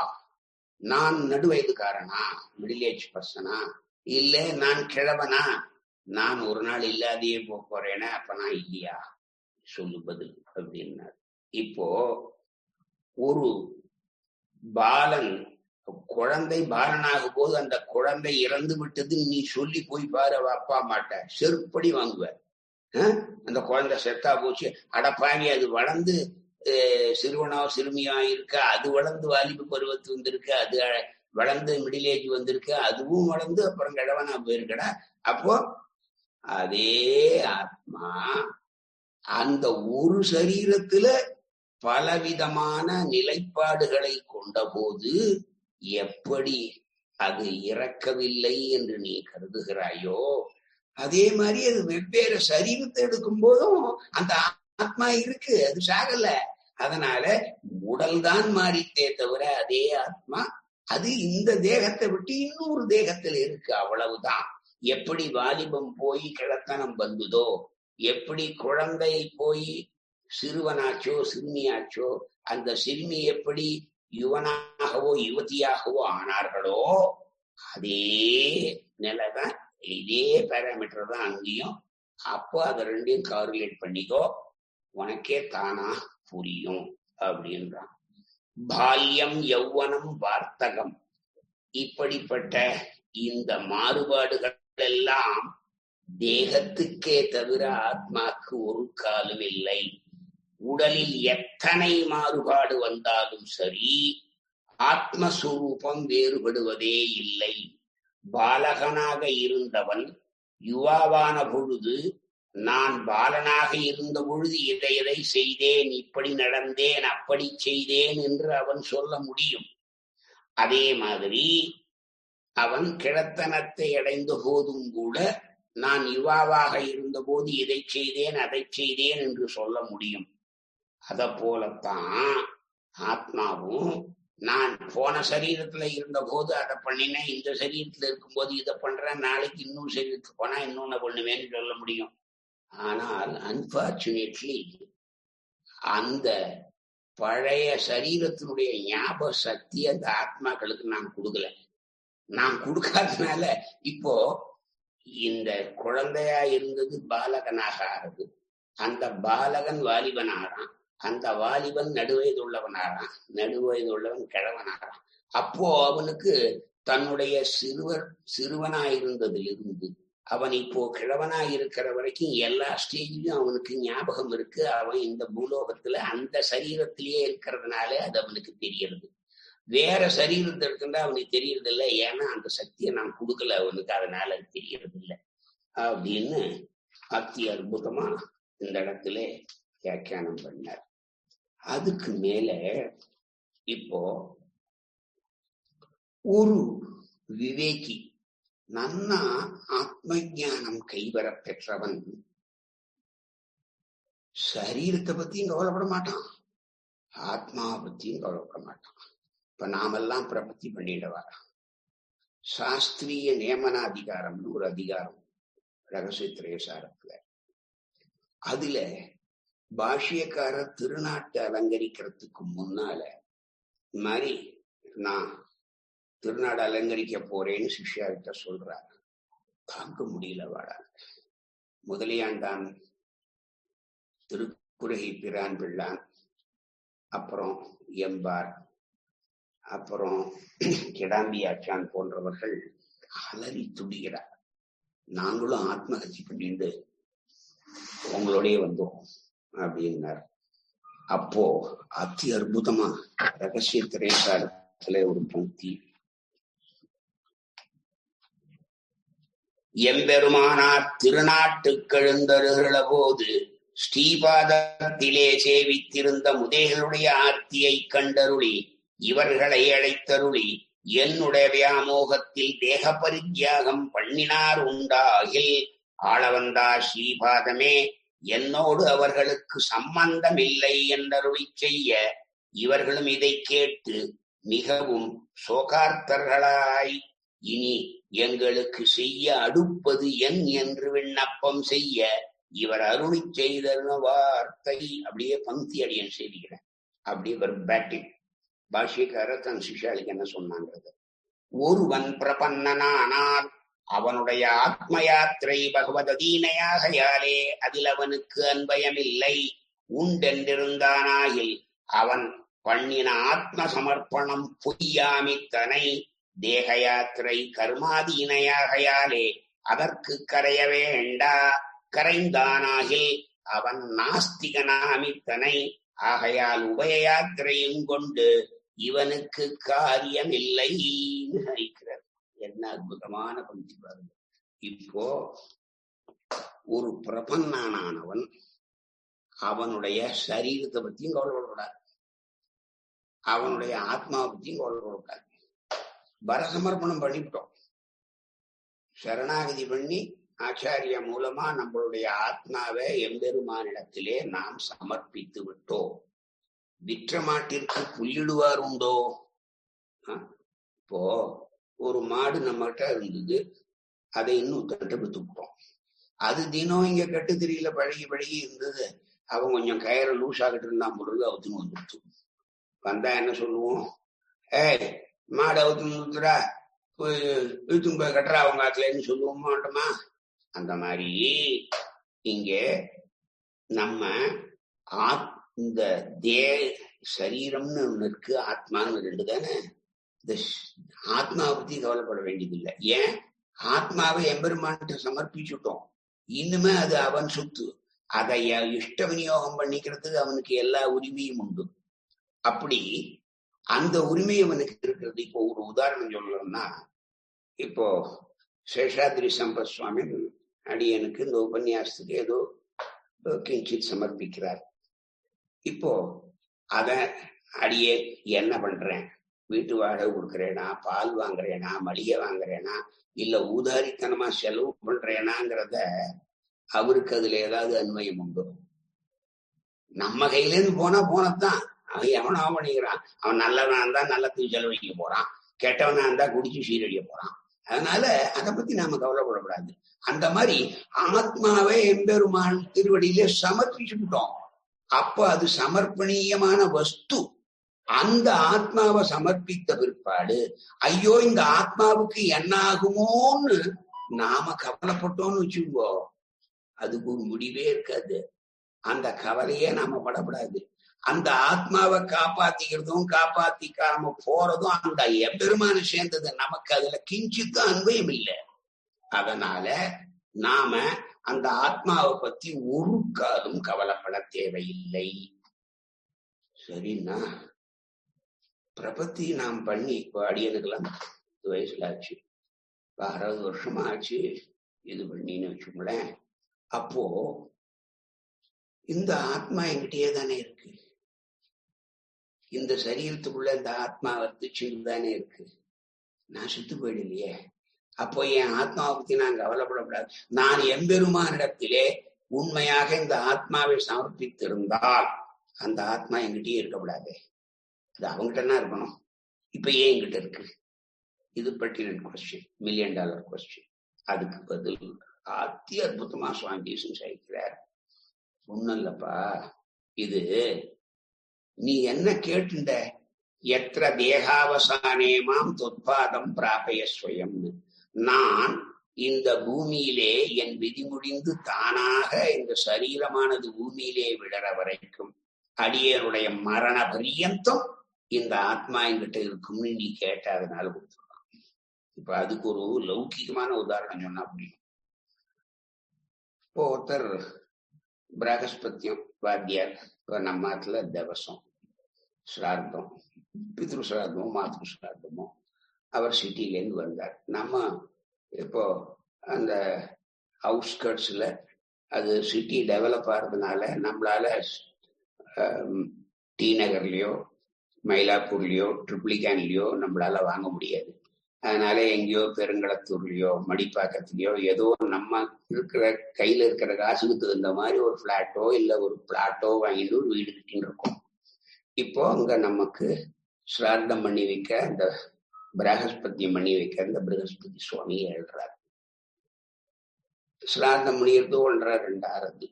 நான் நடுவயதுக்காரனா, மிடில் ஏஜ் பர்சனா, இல்ல நான் கிழவனா, நான் ஒரு நாள் இல்லாதையே போறேன்னா அப்ப நான் இல்லையா? சொல்லு பதில் அப்படின்னாரு. இப்போ ஒரு பாலன் குழந்தை பாலனாகும் போது அந்த குழந்தை இறந்து விட்டது நீ சொல்லி போய் பாரு, அவ அப்பா அம்மாட்ட செருப்படி வாங்குவ. அந்த குழந்தை செத்தா போச்சு, அடப்பாவி அது வளர்ந்து சிறுவனோ சிறுமியா இருக்க, அது வளர்ந்து வாலிப பருவத்து வந்திருக்கு, அது வளர்ந்து மிடில் ஏஜ் வந்திருக்கு, அதுவும் வளர்ந்து அப்புறம் கிழவனா போயிருக்கடா. அப்போ அதே ஆத்மா அந்த ஒரு சரீரத்துல பலவிதமான நிலைப்பாடுகளை கொண்ட போது எப்படி அது இறக்கவில்லை என்று நீ கருதுகிறாயோ, அதே மாதிரி அது வெவ்வேறு சரீரத்தை எடுக்கும் போதும் அந்த ஆத்மா இருக்கு, அது சாகல. அதனால உடல் தான் மாறித்தே தவிர அதே ஆத்மா அது இந்த தேகத்தை விட்டு இன்னொரு தேகத்துல இருக்கு, அவ்வளவுதான். எப்படி வாலிபம் போய் கிழத்தனம் வந்ததோ, எப்படி குழந்தை போய் சிறுவனாச்சோ சிறுமியாச்சோ, அந்த சிறுமி எப்படி யுவனாகவோ யுவதியாகவோ ஆனார்களோ, அதே நிலைதான், இதே பேராமீட்டர் தான் அங்கேயும். அப்போ அதை ரெண்டையும் கார்குலேட் பண்ணிக்கோ, உனக்கே தானா புரியும் அப்படின்றான். பால்யம் யௌவனம் வார்த்தகம், இப்படிப்பட்ட இந்த மாறுபாடுகள் எல்லாம் தேகத்துக்கே தவிர ஆத்மாக்கு ஒரு காலம் இல்லை. உடலில் எத்தனை மாறுபாடு வந்தாலும் சரி, ஆத்மஸ்வரூபம் வேறுபடுவதே இல்லை. பாலகனாக இருந்தவன் யுவாவான பொழுது நான் பாலனாக இருந்த பொழுது இதை எதை செய்தேன், இப்படி நடந்தேன், அப்படி செய்தேன் என்று அவன் சொல்ல முடியும். அதே மாதிரி அவன் கிழத்தனத்தை அடைந்த போதும் கூட நான் யுவாவாக இருந்த போது இதை செய்தேன் அதை செய்தேன் என்று சொல்ல முடியும். அத போலத்தான் ஆத்மாவும் நான் போன சரீரத்துல இருந்த போது அதை பண்ணினேன், இந்த சரீரத்துல இருக்கும்போது இதை பண்றேன், நாளைக்கு இன்னொரு சரீரத்துக்கு போனா இன்னொன்னு பண்ணுவேன்னு சொல்ல முடியும். ஆனால் அன்பார்ச்சுனேட்லி அந்த பழைய சரீரத்தினுடைய ஞாபக சக்தி அந்த ஆத்மாக்களுக்கு நான் கொடுக்கல. நான் கொடுக்காதனால இப்போ இந்த குழந்தையா இருந்தது பாலகனாக ஆறுது, அந்த பாலகன் வாலிபன் ஆறான், அந்த வாலிபன் நடுவயது உள்ளவனாரான், நடுவயது உள்ளவன் கிழவனாரான். அப்போ அவனுக்கு தன்னுடைய சிறுவனாயிருந்ததிலிருந்து அவன் இப்போ கிழவனாயிருக்கிற வரைக்கும் எல்லா ஸ்டேஜிலும் அவனுக்கு ஞாபகம் இருக்கு. அவன் இந்த பூலோகத்துல அந்த சரீரத்திலேயே இருக்கிறதுனால அது அவனுக்கு தெரியறது. வேற சரீரத்தை இருக்குன்னா அவனுக்கு தெரியறது இல்லை, ஏன்னா அந்த சக்தியை நான் கொடுக்கல அவனுக்கு, அதனால அது தெரியறது இல்லை அப்படின்னு அத்தி அற்புதமா இந்த இடத்துல வியாக்கியானம் பண்ணார். அதுக்கு மேல இப்போ ஒரு விவேகி நன்னா ஆத்ம ஞானம் கைவர பெற்றவன் சரீரத்தை பத்தியும் கவலைப்பட மாட்டான், ஆத்மாவை பத்தியும் கவலைப்பட மாட்டான். இப்ப நாமெல்லாம் பிரபத்தி பண்ணிடவா. சாஸ்திரிய நியமனாதிகாரம்னு ஒரு அதிகாரம் ரகசியத்திரேசாரத்துல. அதுல பாஷ்யக்காரர் திருநாட்டை அலங்கரிக்கிறதுக்கு முன்னால இந்த மாதிரி நான் திருநாடு அலங்கரிக்க போறேன்னு சிஷ்யாகிட்ட சொல்றார். தாங்க முடியல வாடா. முதலியாண்டான், திருக்குறகை பிரான் பிள்ளான், அப்புறம் எம்பார், அப்புறம் கிடாம்பி ஆச்சான் போன்றவர்கள் அலறி துடிகிறார். நாங்களும் ஆத்மகட்சி பண்ணிட்டு உங்களோடய வந்தோம் அப்படின்னார். அப்போ அதி அற்புதமா ரகசிய திரைசாரத்துல ஒரு பங்கி, எம்பெருமானார் திருநாட்டுக்கெழுந்தருகிற போது ஸ்ரீபாதத்திலே சேவித்திருந்த முதேகளுடைய ஆர்த்தியை கண்டருளி இவர்களை அழைத்தருளி என்னுடைய வியாமோகத்தில் தேக பரித்தியாகம் பண்ணினார் உண்டாகில் ஆளவந்தா ஸ்ரீபாதமே என்னோடு அவர்களுக்கு சம்பந்தம் இல்லை என்றருளி செய்ய இவர்களும் இதை கேட்டு மிகவும் சோகார்த்தர்களாய் இனி எங்களுக்கு செய்ய அடுப்பது என் என்று விண்ணப்பம் செய்ய இவர் அருளி செய்த வார்த்தை. அப்படியே பங்கி அடியன் செய்திக்கிறேன். அப்படியே பேட்டிங் பாஷ்யக்காரர் தன் சிஷாலிக்கு என்ன சொன்னாங்கிறது. ஒருவன் பிரபன்னனானால் அவனுடைய ஆத்ம யாத்திரை பகவதீனையாகையாலே அதில் அவனுக்கு அன்பயமில்லை. உண்டென்றிருந்தானாயில் அவன் பண்ணின ஆத்ம சமர்ப்பணம் பொய்யாமித்தனை. தேக யாத்திரை கர்மாதீனையாகையாலே அதற்கு கரைய வேண்டா. கரைந்தானாகில் அவன் நாஸ்திகனாமித்தனை. ஆகையால் உபய யாத்திரையும் கொண்டு இவனுக்கு காரியமில்லை நினைக்கிறார். என்ன அற்புதமான பந்தி பாருங்க. இப்போ ஒரு பிரபன்னானவன் அவனுடைய சரீரத்தை பத்தியும் கவலைப்படக்கூடாது, அவனுடைய ஆத்மாவை பத்தியும் கவலைப்படக்கூடாது. பரசமர்ப்பணம் பண்ணிவிட்டோம், சரணாகதி பண்ணி ஆச்சாரிய மூலமா நம்மளுடைய ஆத்மாவை எம்பெருமானிடத்திலே நாம் சமர்ப்பித்து விட்டோம். விற்ற மாட்டிற்கு புல்லிடுவார் உண்டோ? இப்போ ஒரு மாடு நம்மகிட்ட இருந்தது, அதை இன்னும் தட்டு விட்டுவிட்டோம். அது தினம் இங்க கட்டு திரியில பழகி பழகி இருந்தது. அவன் கொஞ்சம் கயிறை லூஸ் ஆகிட்டு இருந்தான் பொழுது அவுத்துன்னு வந்துடுச்சு. வந்தா என்ன சொல்லுவோம்? மாடு அவுத்துன்னு வந்துடுறா, போய் இழுத்துன்னு போய் கட்டுறா அவங்க ஆத்துலன்னு சொல்லுவோம் மாட்டோமா? அந்த மாதிரி இங்க நம்ம இந்த சரீரம்னு ஒண்ணு இருக்கு, ஆத்மான்னு ரெண்டு தானே. இந்த ஆத்மாவை பத்தி கவலைப்பட வேண்டியதில்லை. ஏன்? ஆத்மாவை எம்பெருமான்கிட்ட சமர்ப்பிச்சுட்டோம். இன்னுமே அது அவன் சொத்து. அதை இஷ்ட விநியோகம் பண்ணிக்கிறதுக்கு அவனுக்கு எல்லா உரிமையும் உண்டு. அப்படி அந்த உரிமை அவனுக்கு இருக்கிறது. இப்போ ஒரு உதாரணம் சொல்லணும்னா, இப்போ சேஷாத்ரி சம்பத் சுவாமி அடியனுக்கு இந்த உபன்யாசத்துக்கு ஏதோ கிஞ்சித் சமர்ப்பிக்கிறார். இப்போ அத அடியே என்ன பண்றேன், வீட்டு வாடகை கொடுக்குறேனா, பால் வாங்குறேனா, மளிகை வாங்குறேனா, இல்ல ஊதாரித்தனமா செலவு பண்றேனாங்கிறத அவருக்கு அதுல ஏதாவது அன்வயம் உண்டு? நம்ம கையில இருந்து போனதான். அவன் எவனோ பண்ணிக்கிறான். அவன் நல்லவனா இருந்தா நல்லத்துக்கு செலவழிக்க போறான், கெட்டவனா இருந்தா குடிச்சு சீரழிய போறான். அதனால அதை பத்தி நாம கவலைப்படக்கூடாது. அந்த மாதிரி ஆத்மாவை எம்பெருமான் திருவடியிலே சமர்ப்பிச்சுட்டோம். அப்ப அது சமர்ப்பணீயமான வஸ்து. அந்த ஆத்மாவை சமர்ப்பித்த பிற்பாடு ஐயோ இந்த ஆத்மாவுக்கு என்ன ஆகுமோன்னு நாம கவலைப்பட்டோம்னு வச்சுக்கோ, அதுக்கு ஒரு முடிவே இருக்காது. அந்த கவலையே நாம படப்படாது. அந்த ஆத்மாவை காப்பாத்திக்கிறதும் காப்பாத்திக்காம போறதும் அந்த எம்பெருமான சேர்ந்தது. நமக்கு அதுல கிஞ்சித்து அன்பயம் இல்லை. அதனால நாம அந்த ஆத்மாவை பத்தி ஒரு காலம் கவலைப்பட தேவையில்லை. சரிண்ணா, பிரபத்தி நாம் பண்ணி இப்போ அடியனுக்கெல்லாம் 10 வயசுல ஆச்சு, 60 வருஷமா ஆச்சு இது பண்ணின்னு வச்சுங்களேன். அப்போ இந்த ஆத்மா என்கிட்டயே தானே இருக்கு. இந்த சரீரத்துக்குள்ள இந்த ஆத்மா வர்த்திச்சுன்னு தானே இருக்கு. நான் சுத்து போயிடலையே. அப்போ என் ஆத்மாவை பத்தி நான் கவலைப்படக்கூடாது. நான் எம்பெருமானிடத்திலே உண்மையாக இந்த ஆத்மாவை சமர்ப்பித்திருந்தால் அந்த ஆத்மா என்கிட்டயே இருக்கக்கூடாது. அது அவங்ககிட்ட இருக்கணும். இப்ப ஏன் என்கிட்ட இருக்கு? இது பர்டிகுலர் கொஸ்டின், $1 மில்லியன் கொஸ்டின். அதுக்கு பதில் அத்தி அற்புதமா சுவாமி தேசிகன் சாதிக்கிறார். ஒண்ணும் இல்லப்பா, இது நீ என்ன கேட்டுண்ட, எத்திர தேகாவசானேமாம் தொத்பாதம் பிராபய ஸ்வயம்னு. நான் இந்த பூமியிலே என் விதி முடிந்து தானாக இந்த சரீரமானது பூமியிலே விழற வரைக்கும் அடியனுடைய மரண பரியந்தம் இந்த ஆத்மா என்கிட்ட இருக்கும்னு நீ கேட்ட, அதனால கொடுத்துருவான். இப்ப அதுக்கு ஒரு லௌகிகமான உதாரணம் சொன்னா புரியும். இப்போ ஒருத்தர் பிரகஸ்பத்தியம் வாத்தியார், நம்ம நாட்டுல தவசம் ஸ்ரார்த்தம், பித்ரு ஸ்ரார்த்தமோ மாத்ரு ஸ்ரார்த்தமோ, அவர் சிட்டிலேருந்து வந்தார். நம்ம இப்போ அந்த அவுட்ஸ்கர்ட்ஸ்ல அது சிட்டி டெவலப் ஆகிறதுனால நம்மளால டி நகர்லயோ மயிலாப்பூர்லயோ ட்ரிப்ளிகான்லயோ நம்மளால வாங்க முடியாது. அதனால எங்கேயோ பெருங்களத்தூர்லயோ மடிப்பாக்கத்துலயோ ஏதோ நம்ம இருக்கிற கையில இருக்கிற காசுக்கு தகுந்த மாதிரி ஒரு பிளாட்டோ இல்ல ஒரு பிளாட்டோ வாங்கிட்டு ஒரு வீடு கட்டின்னு இருக்கோம். இப்போ அங்க நமக்கு ஸ்ரார்த்தம் பண்ணி வைக்க, அந்த பிரகஸ்பத்தியம் பண்ணி வைக்க இந்த பிரகஸ்பதி சுவாமி எழுறாரு. ஸ்ரார்த்தம் பண்ணிடுறது 1.5 ஆறுது.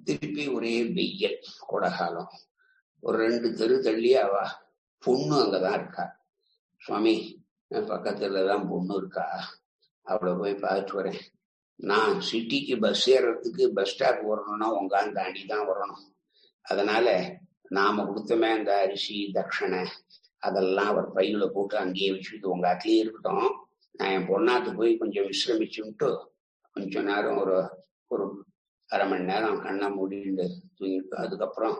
திருப்பி ஒரே வெய்யல், கோடகாலம். ஒரு 2 தெரு தள்ளி அவ பொண்ணு அங்கதான் இருக்கா. சுவாமி, பக்கத்துலதான் பொண்ணு இருக்கா, அவளை போய் பார்த்துட்டு வரேன். நான் சிட்டிக்கு பஸ் ஏறதுக்கு பஸ் ஸ்டாப் வரணும்னா உங்கான் தாண்டி தான் வரணும். அதனால நாம கொடுத்தமே அந்த அரிசி தட்சணை அதெல்லாம் அவர் பையில போட்டு அங்கேயே வச்சுட்டு உங்க ஆத்துலயே இருக்கட்டும், நான் என் பொண்ணாத்து போய் கொஞ்சம் விசிரமிச்சுட்டு கொஞ்ச நேரம் ஒரு 1/2 மணி நேரம் கண்ணை மூடிட்டு தூங்கிட்டு அதுக்கப்புறம்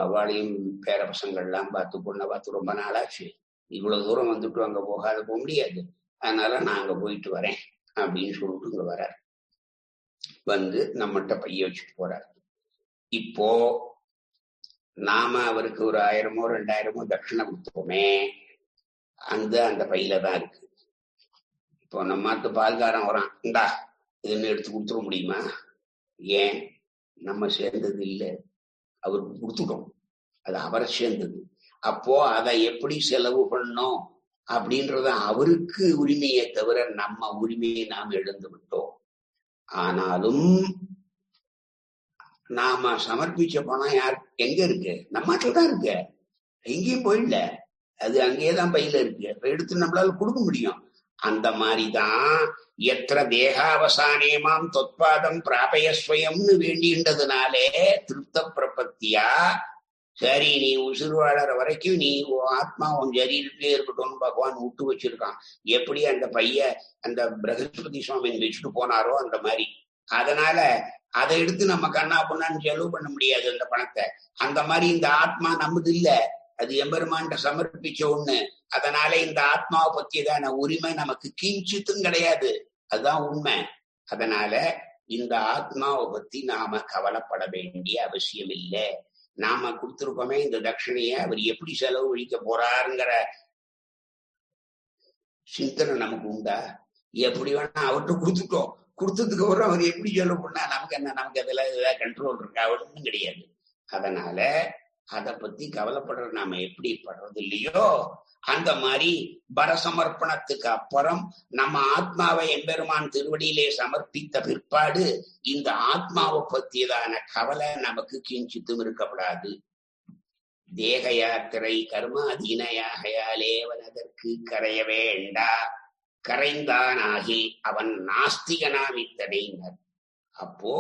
அவளையும் பேர பசங்கள்லாம் பார்த்து பொண்ணை பார்த்து ரொம்ப நாளாச்சு, இவ்வளவு தூரம் வந்துட்டு அங்க போக முடியாது, அதனால நான் அங்க போயிட்டு வரேன் அப்படின்னு சொல்லிட்டு இங்க வர்றாரு. வந்து நம்மகிட்ட பைய வச்சுட்டு போறாரு. இப்போ நாம அவருக்கு ஒரு 1000மோ 2000மோ தட்சிணை கொடுத்தோமே, அந்த பையில தான் இருக்கு. இப்போ நம்ம பால்காரன் வரான், இந்தா இதுன்னு எடுத்து கொடுத்துட முடியுமா? ஏன்? நம்ம சேர்ந்தது இல்லை, அவருக்கு கொடுத்துட்டோம், அது அவரை சேர்ந்தது. அப்போ அதை எப்படி செலவு பண்ணோம் அப்படின்றத அவருக்கு உரிமையை தவிர நம்ம உரிமையை நாம் இழந்து விட்டோம். ஆனாலும் நாம சமர்ப்பிச்ச பணம் யார் எங்க இருக்கு? நம்ம நாட்டில் தான் இருக்கு, எங்கேயும் போயிடல, அது அங்கேயேதான் பையில இருக்கு. அப்ப எடுத்து நம்மளால கொடுக்க முடியும். அந்த மாதிரிதான் எத்திர தேகாவசானேமாம் தொத்பாதம் பிராபயஸ்வயம்னு வேண்டின்றதுனாலே திருப்த பிரபத்தியா, சரி நீ உசுறு வாழற வரைக்கும் நீ ஆத்மா உன் சரீரத்திலே இருக்கட்டும்னு பகவான் விட்டு வச்சிருக்கான். எப்படி அந்த பைய அந்த பிரகஸ்பதி சுவாமி வச்சுட்டு போனாரோ அந்த மாதிரி. அதனால அதை எடுத்து நம்ம கண்ணா பொண்ணான்னு செலவு பண்ண முடியாது அந்த பணத்தை. அந்த மாதிரி இந்த ஆத்மா நம்மது இல்ல, அது எம்பெருமான்ட்ட சமர்ப்பிச்ச ஒண்ணு. அதனால இந்த ஆத்மாவை பத்தியதான உரிமை நமக்கு கிஞ்சித்தும் கிடையாது, அதுதான் உண்மை. அதனால இந்த ஆத்மாவை பத்தி நாம கவலைப்பட வேண்டிய அவசியம் இல்லை. நாம கொடுத்திருப்போமே இந்த தட்சிணைய அவர் எப்படி செலவு ஒழிக்க போறாருங்கிற சிந்தனை நமக்கு உண்டா? எப்படி வேணா அவர்கிட்ட கொடுத்துட்டோம், கொடுத்ததுக்கு அப்புறம் அவர் எப்படி செலவு பண்ணா நமக்கு என்ன? நமக்கு அதுல ஏதாவது கண்ட்ரோல் இருக்கா? ஒன்றும் கிடையாது. அதனால அதை பத்தி கவலைப்படுற நாம எப்படி படுறது இல்லையோ, அந்த மாதிரி பரசமர்ப்பணத்துக்கு அப்புறம் நம்ம ஆத்மாவை எம்பெருமான் திருவடியிலே சமர்ப்பித்த பிற்பாடு இந்த ஆத்மாவை பத்தியதான கவலை நமக்கு கிஞ்சித்தும் இருக்கப்படாது. தேக யாத்திரை கர்மாதீனையாகையாலே அவன் அதற்கு கரைய வேண்டா, கரைந்தானாகி அவன் நாஸ்திகனாம் இத்தனையினர். அப்போ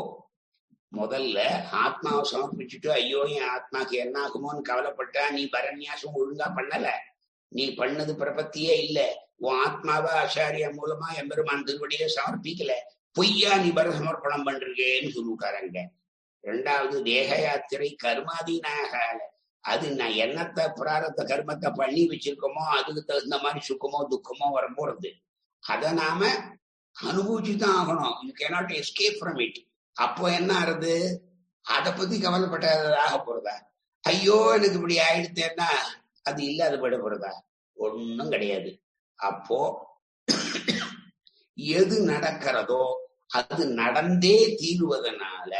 முதல்ல ஆத்மாவை சமர்ப்பிச்சுட்டு ஐயோ என் ஆத்மாக்கு என்ன ஆகுமோன்னு கவலைப்பட்டா நீ பரநியாசம் ஒழுங்கா பண்ணல, நீ பண்ணது பிரபத்தியே இல்ல, உன் ஆத்மாவை ஆச்சாரியா மூலமா எம்பெருமான் திருவடியே சமர்ப்பிக்கல, பொய்யா நீ பரசமர்ப்பணம் பண்றீங்கன்னு சொல்லிட்டாருங்க. 2வது தேக யாத்திரை கர்மாதீனாக, அது நான் என்னத்தை பிராரத்த கர்மத்தை பண்ணி வச்சிருக்கோமோ அதுக்கு தகுந்த மாதிரி சுக்கமோ துக்கமோ வரப்போறது. அதை நாம அனுபவிச்சுதான் ஆகணும். You cannot escape from it. அப்போ என்ன ஆறுது? அதை பத்தி கவலைப்பட்டதாக போறதா? ஐயோ எனக்கு இப்படி ஆயிடுத்தேன்னா அது இல்லாத பட போறதா? ஒன்னும் கிடையாது. அப்போ எது நடக்கிறதோ அது நடந்தே தீருவதனால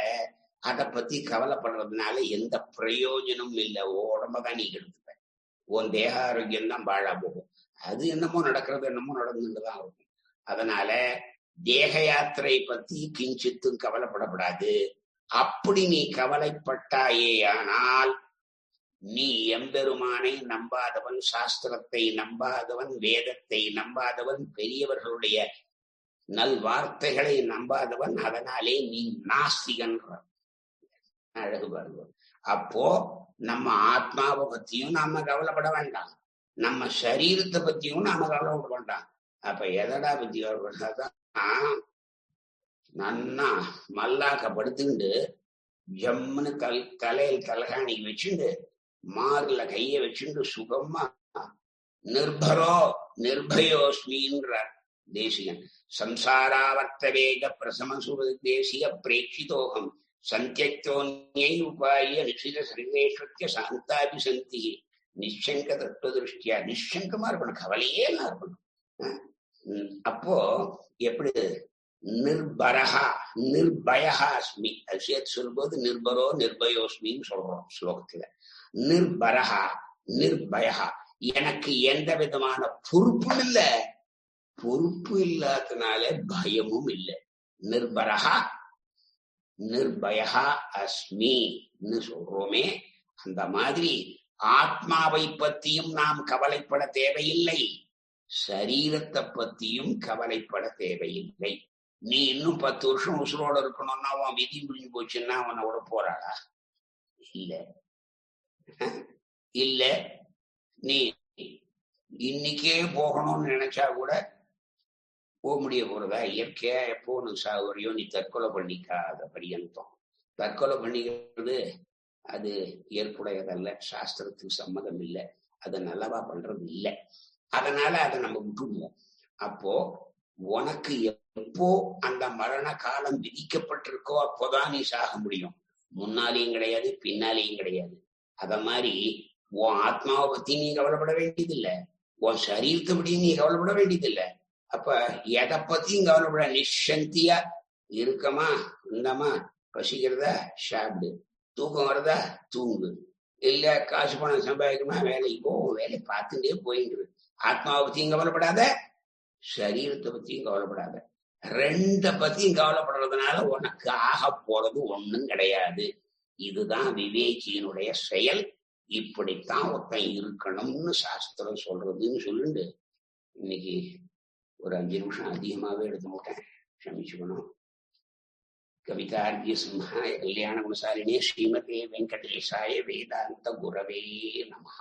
அதை பத்தி கவலைப்படுறதுனால எந்த பிரயோஜனமும் இல்லை. உடம்பதான் நீ கெடுத்துப்ப. உன் தேக ஆரோக்கியம் தான் பாழா போகும். அது என்னமோ நடக்கிறது என்னமோ நடந்துட்டுதான் இருக்கும். அதனால தேக யாத்திரை பத்தி கிஞ்சித்தும் கவலைப்படப்படாது. அப்படி நீ கவலைப்பட்டாயேயானால் நீ எம்பெருமானை நம்பாதவன், சாஸ்திரத்தை நம்பாதவன், வேதத்தை நம்பாதவன், பெரியவர்களுடைய நல்வார்த்தைகளை நம்பாதவன். அதனாலே நீ நாஸ்திகன்ற அழகு பாருங்க. அப்போ நம்ம ஆத்மாவை பத்தியும் நாம கவலைப்பட வேண்டாம், நம்ம சரீரத்தை பத்தியும் நாம கவலைப்பட வேண்டாம். அப்ப எதடா பத்தி கவலைப்படாதான் நன்னா மல்லாக்க படுத்துண்டு ஜம்முன்னு தலையில் தலகாணி வச்சுண்டு மார்ல கைய வச்சுண்டு சுகமா நிர்பரோ நிர்பயோஸ்மின்றார் தேசிகன். சம்சாராவர்த்த வேக பிரசமசுர தேசிய பிரேட்சிதோகம் சந்தியோன்யை உபாய நிஷித சர்வேஸ்வத்திய சாந்தாபி சந்தி நிச்சங்க தத்துவ திருஷ்டியா. நிச்சங்கமா இருக்கணும், கவலையே எல்லாம் இருக்கணும். அப்போ எப்படி நிர்பரஹா நிர்பயஹா அஸ்மி அது சேர்த்து சொல்லும்போது நிர்பரோ நிர்பயோஸ்மின்னு சொல்றோம் ஸ்லோகத்துல. நிர்பரஹா நிர்பயஹா, எனக்கு எந்த விதமான பொறுப்பும் இல்லை, பொறுப்பு இல்லாதனால பயமும் இல்லை. நிர்பரஹா நிர்பயஹா அஸ்மின்னு சொல்றோமே, அந்த மாதிரி ஆத்மாவை பத்தியும் நாம் கவலைப்பட தேவையில்லை, சரீரத்தை பத்தியும் கவலைப்பட தேவையில்லை. நீ இன்னும் 10 வருஷம் உசுரோட இருக்கணும்னா அவன் விதி முடிஞ்சு போச்சுன்னா அவனை விட போறாளா? இல்ல இல்ல. நீ இன்னைக்கே போகணும்னு நினைச்சா கூட போக முடிய போறதா? இயற்கையா எப்போ உனக்கு சாகுறியோ நீ தற்கொலை பண்ணிக்காத பரியந்தம். தற்கொலை பண்ணிக்கிறது அது ஏற்புடையதல்ல, சாஸ்திரத்துக்கு சம்மதம் இல்லை, அதை நல்லவா பண்றது இல்லை. அதனால அதை நம்ம விட்டுடுவோம். அப்போ உனக்கு எப்போ அந்த மரண காலம் விதிக்கப்பட்டிருக்கோ அப்போதான் நீ சாக முடியும். முன்னாலேயும் கிடையாது, பின்னாலேயும் கிடையாது. அத மாதிரி உன் ஆத்மாவை பத்தி நீ கவலைப்பட வேண்டியதில்லை, உன் சரீரத்தை பத்தி நீ கவலைப்பட வேண்டியதில்லை. அப்ப எதை பத்தியும் கவலைப்பட நிச்சந்தியா இருக்கமா, இந்தமா பசிக்கிறதா சாப்பிடு, தூக்கம் வருதா தூங்கு, இல்ல காசு பணம் சம்பாதிக்கணுமா வேலைக்கு போகும், வேலை பார்த்துட்டே போயிடுது. ஆத்மாவை பத்தியும் கவலைப்படாத, சரீரத்தை பத்தியும் கவலைப்படாத. 2 பத்தியும் கவலைப்படுறதுனால உனக்கு ஆக போறது ஒண்ணும் கிடையாது. இதுதான் விவேகியினுடைய செயல். இப்படித்தான் ஒருத்தன் இருக்கணும்னு சாஸ்திரம் சொல்றதுன்னு சொல்லிட்டு இன்னைக்கு ஒரு 5 நிமிஷம் அதிகமாவே எடுத்து போட்டேன், க்ஷமிச்சுக்கணும். கவிதார்க்கிய சிம்ஹாய கல்யாண குணசாலினே ஸ்ரீமதே வெங்கடேசாய வேதாந்த குரவே நமஹ.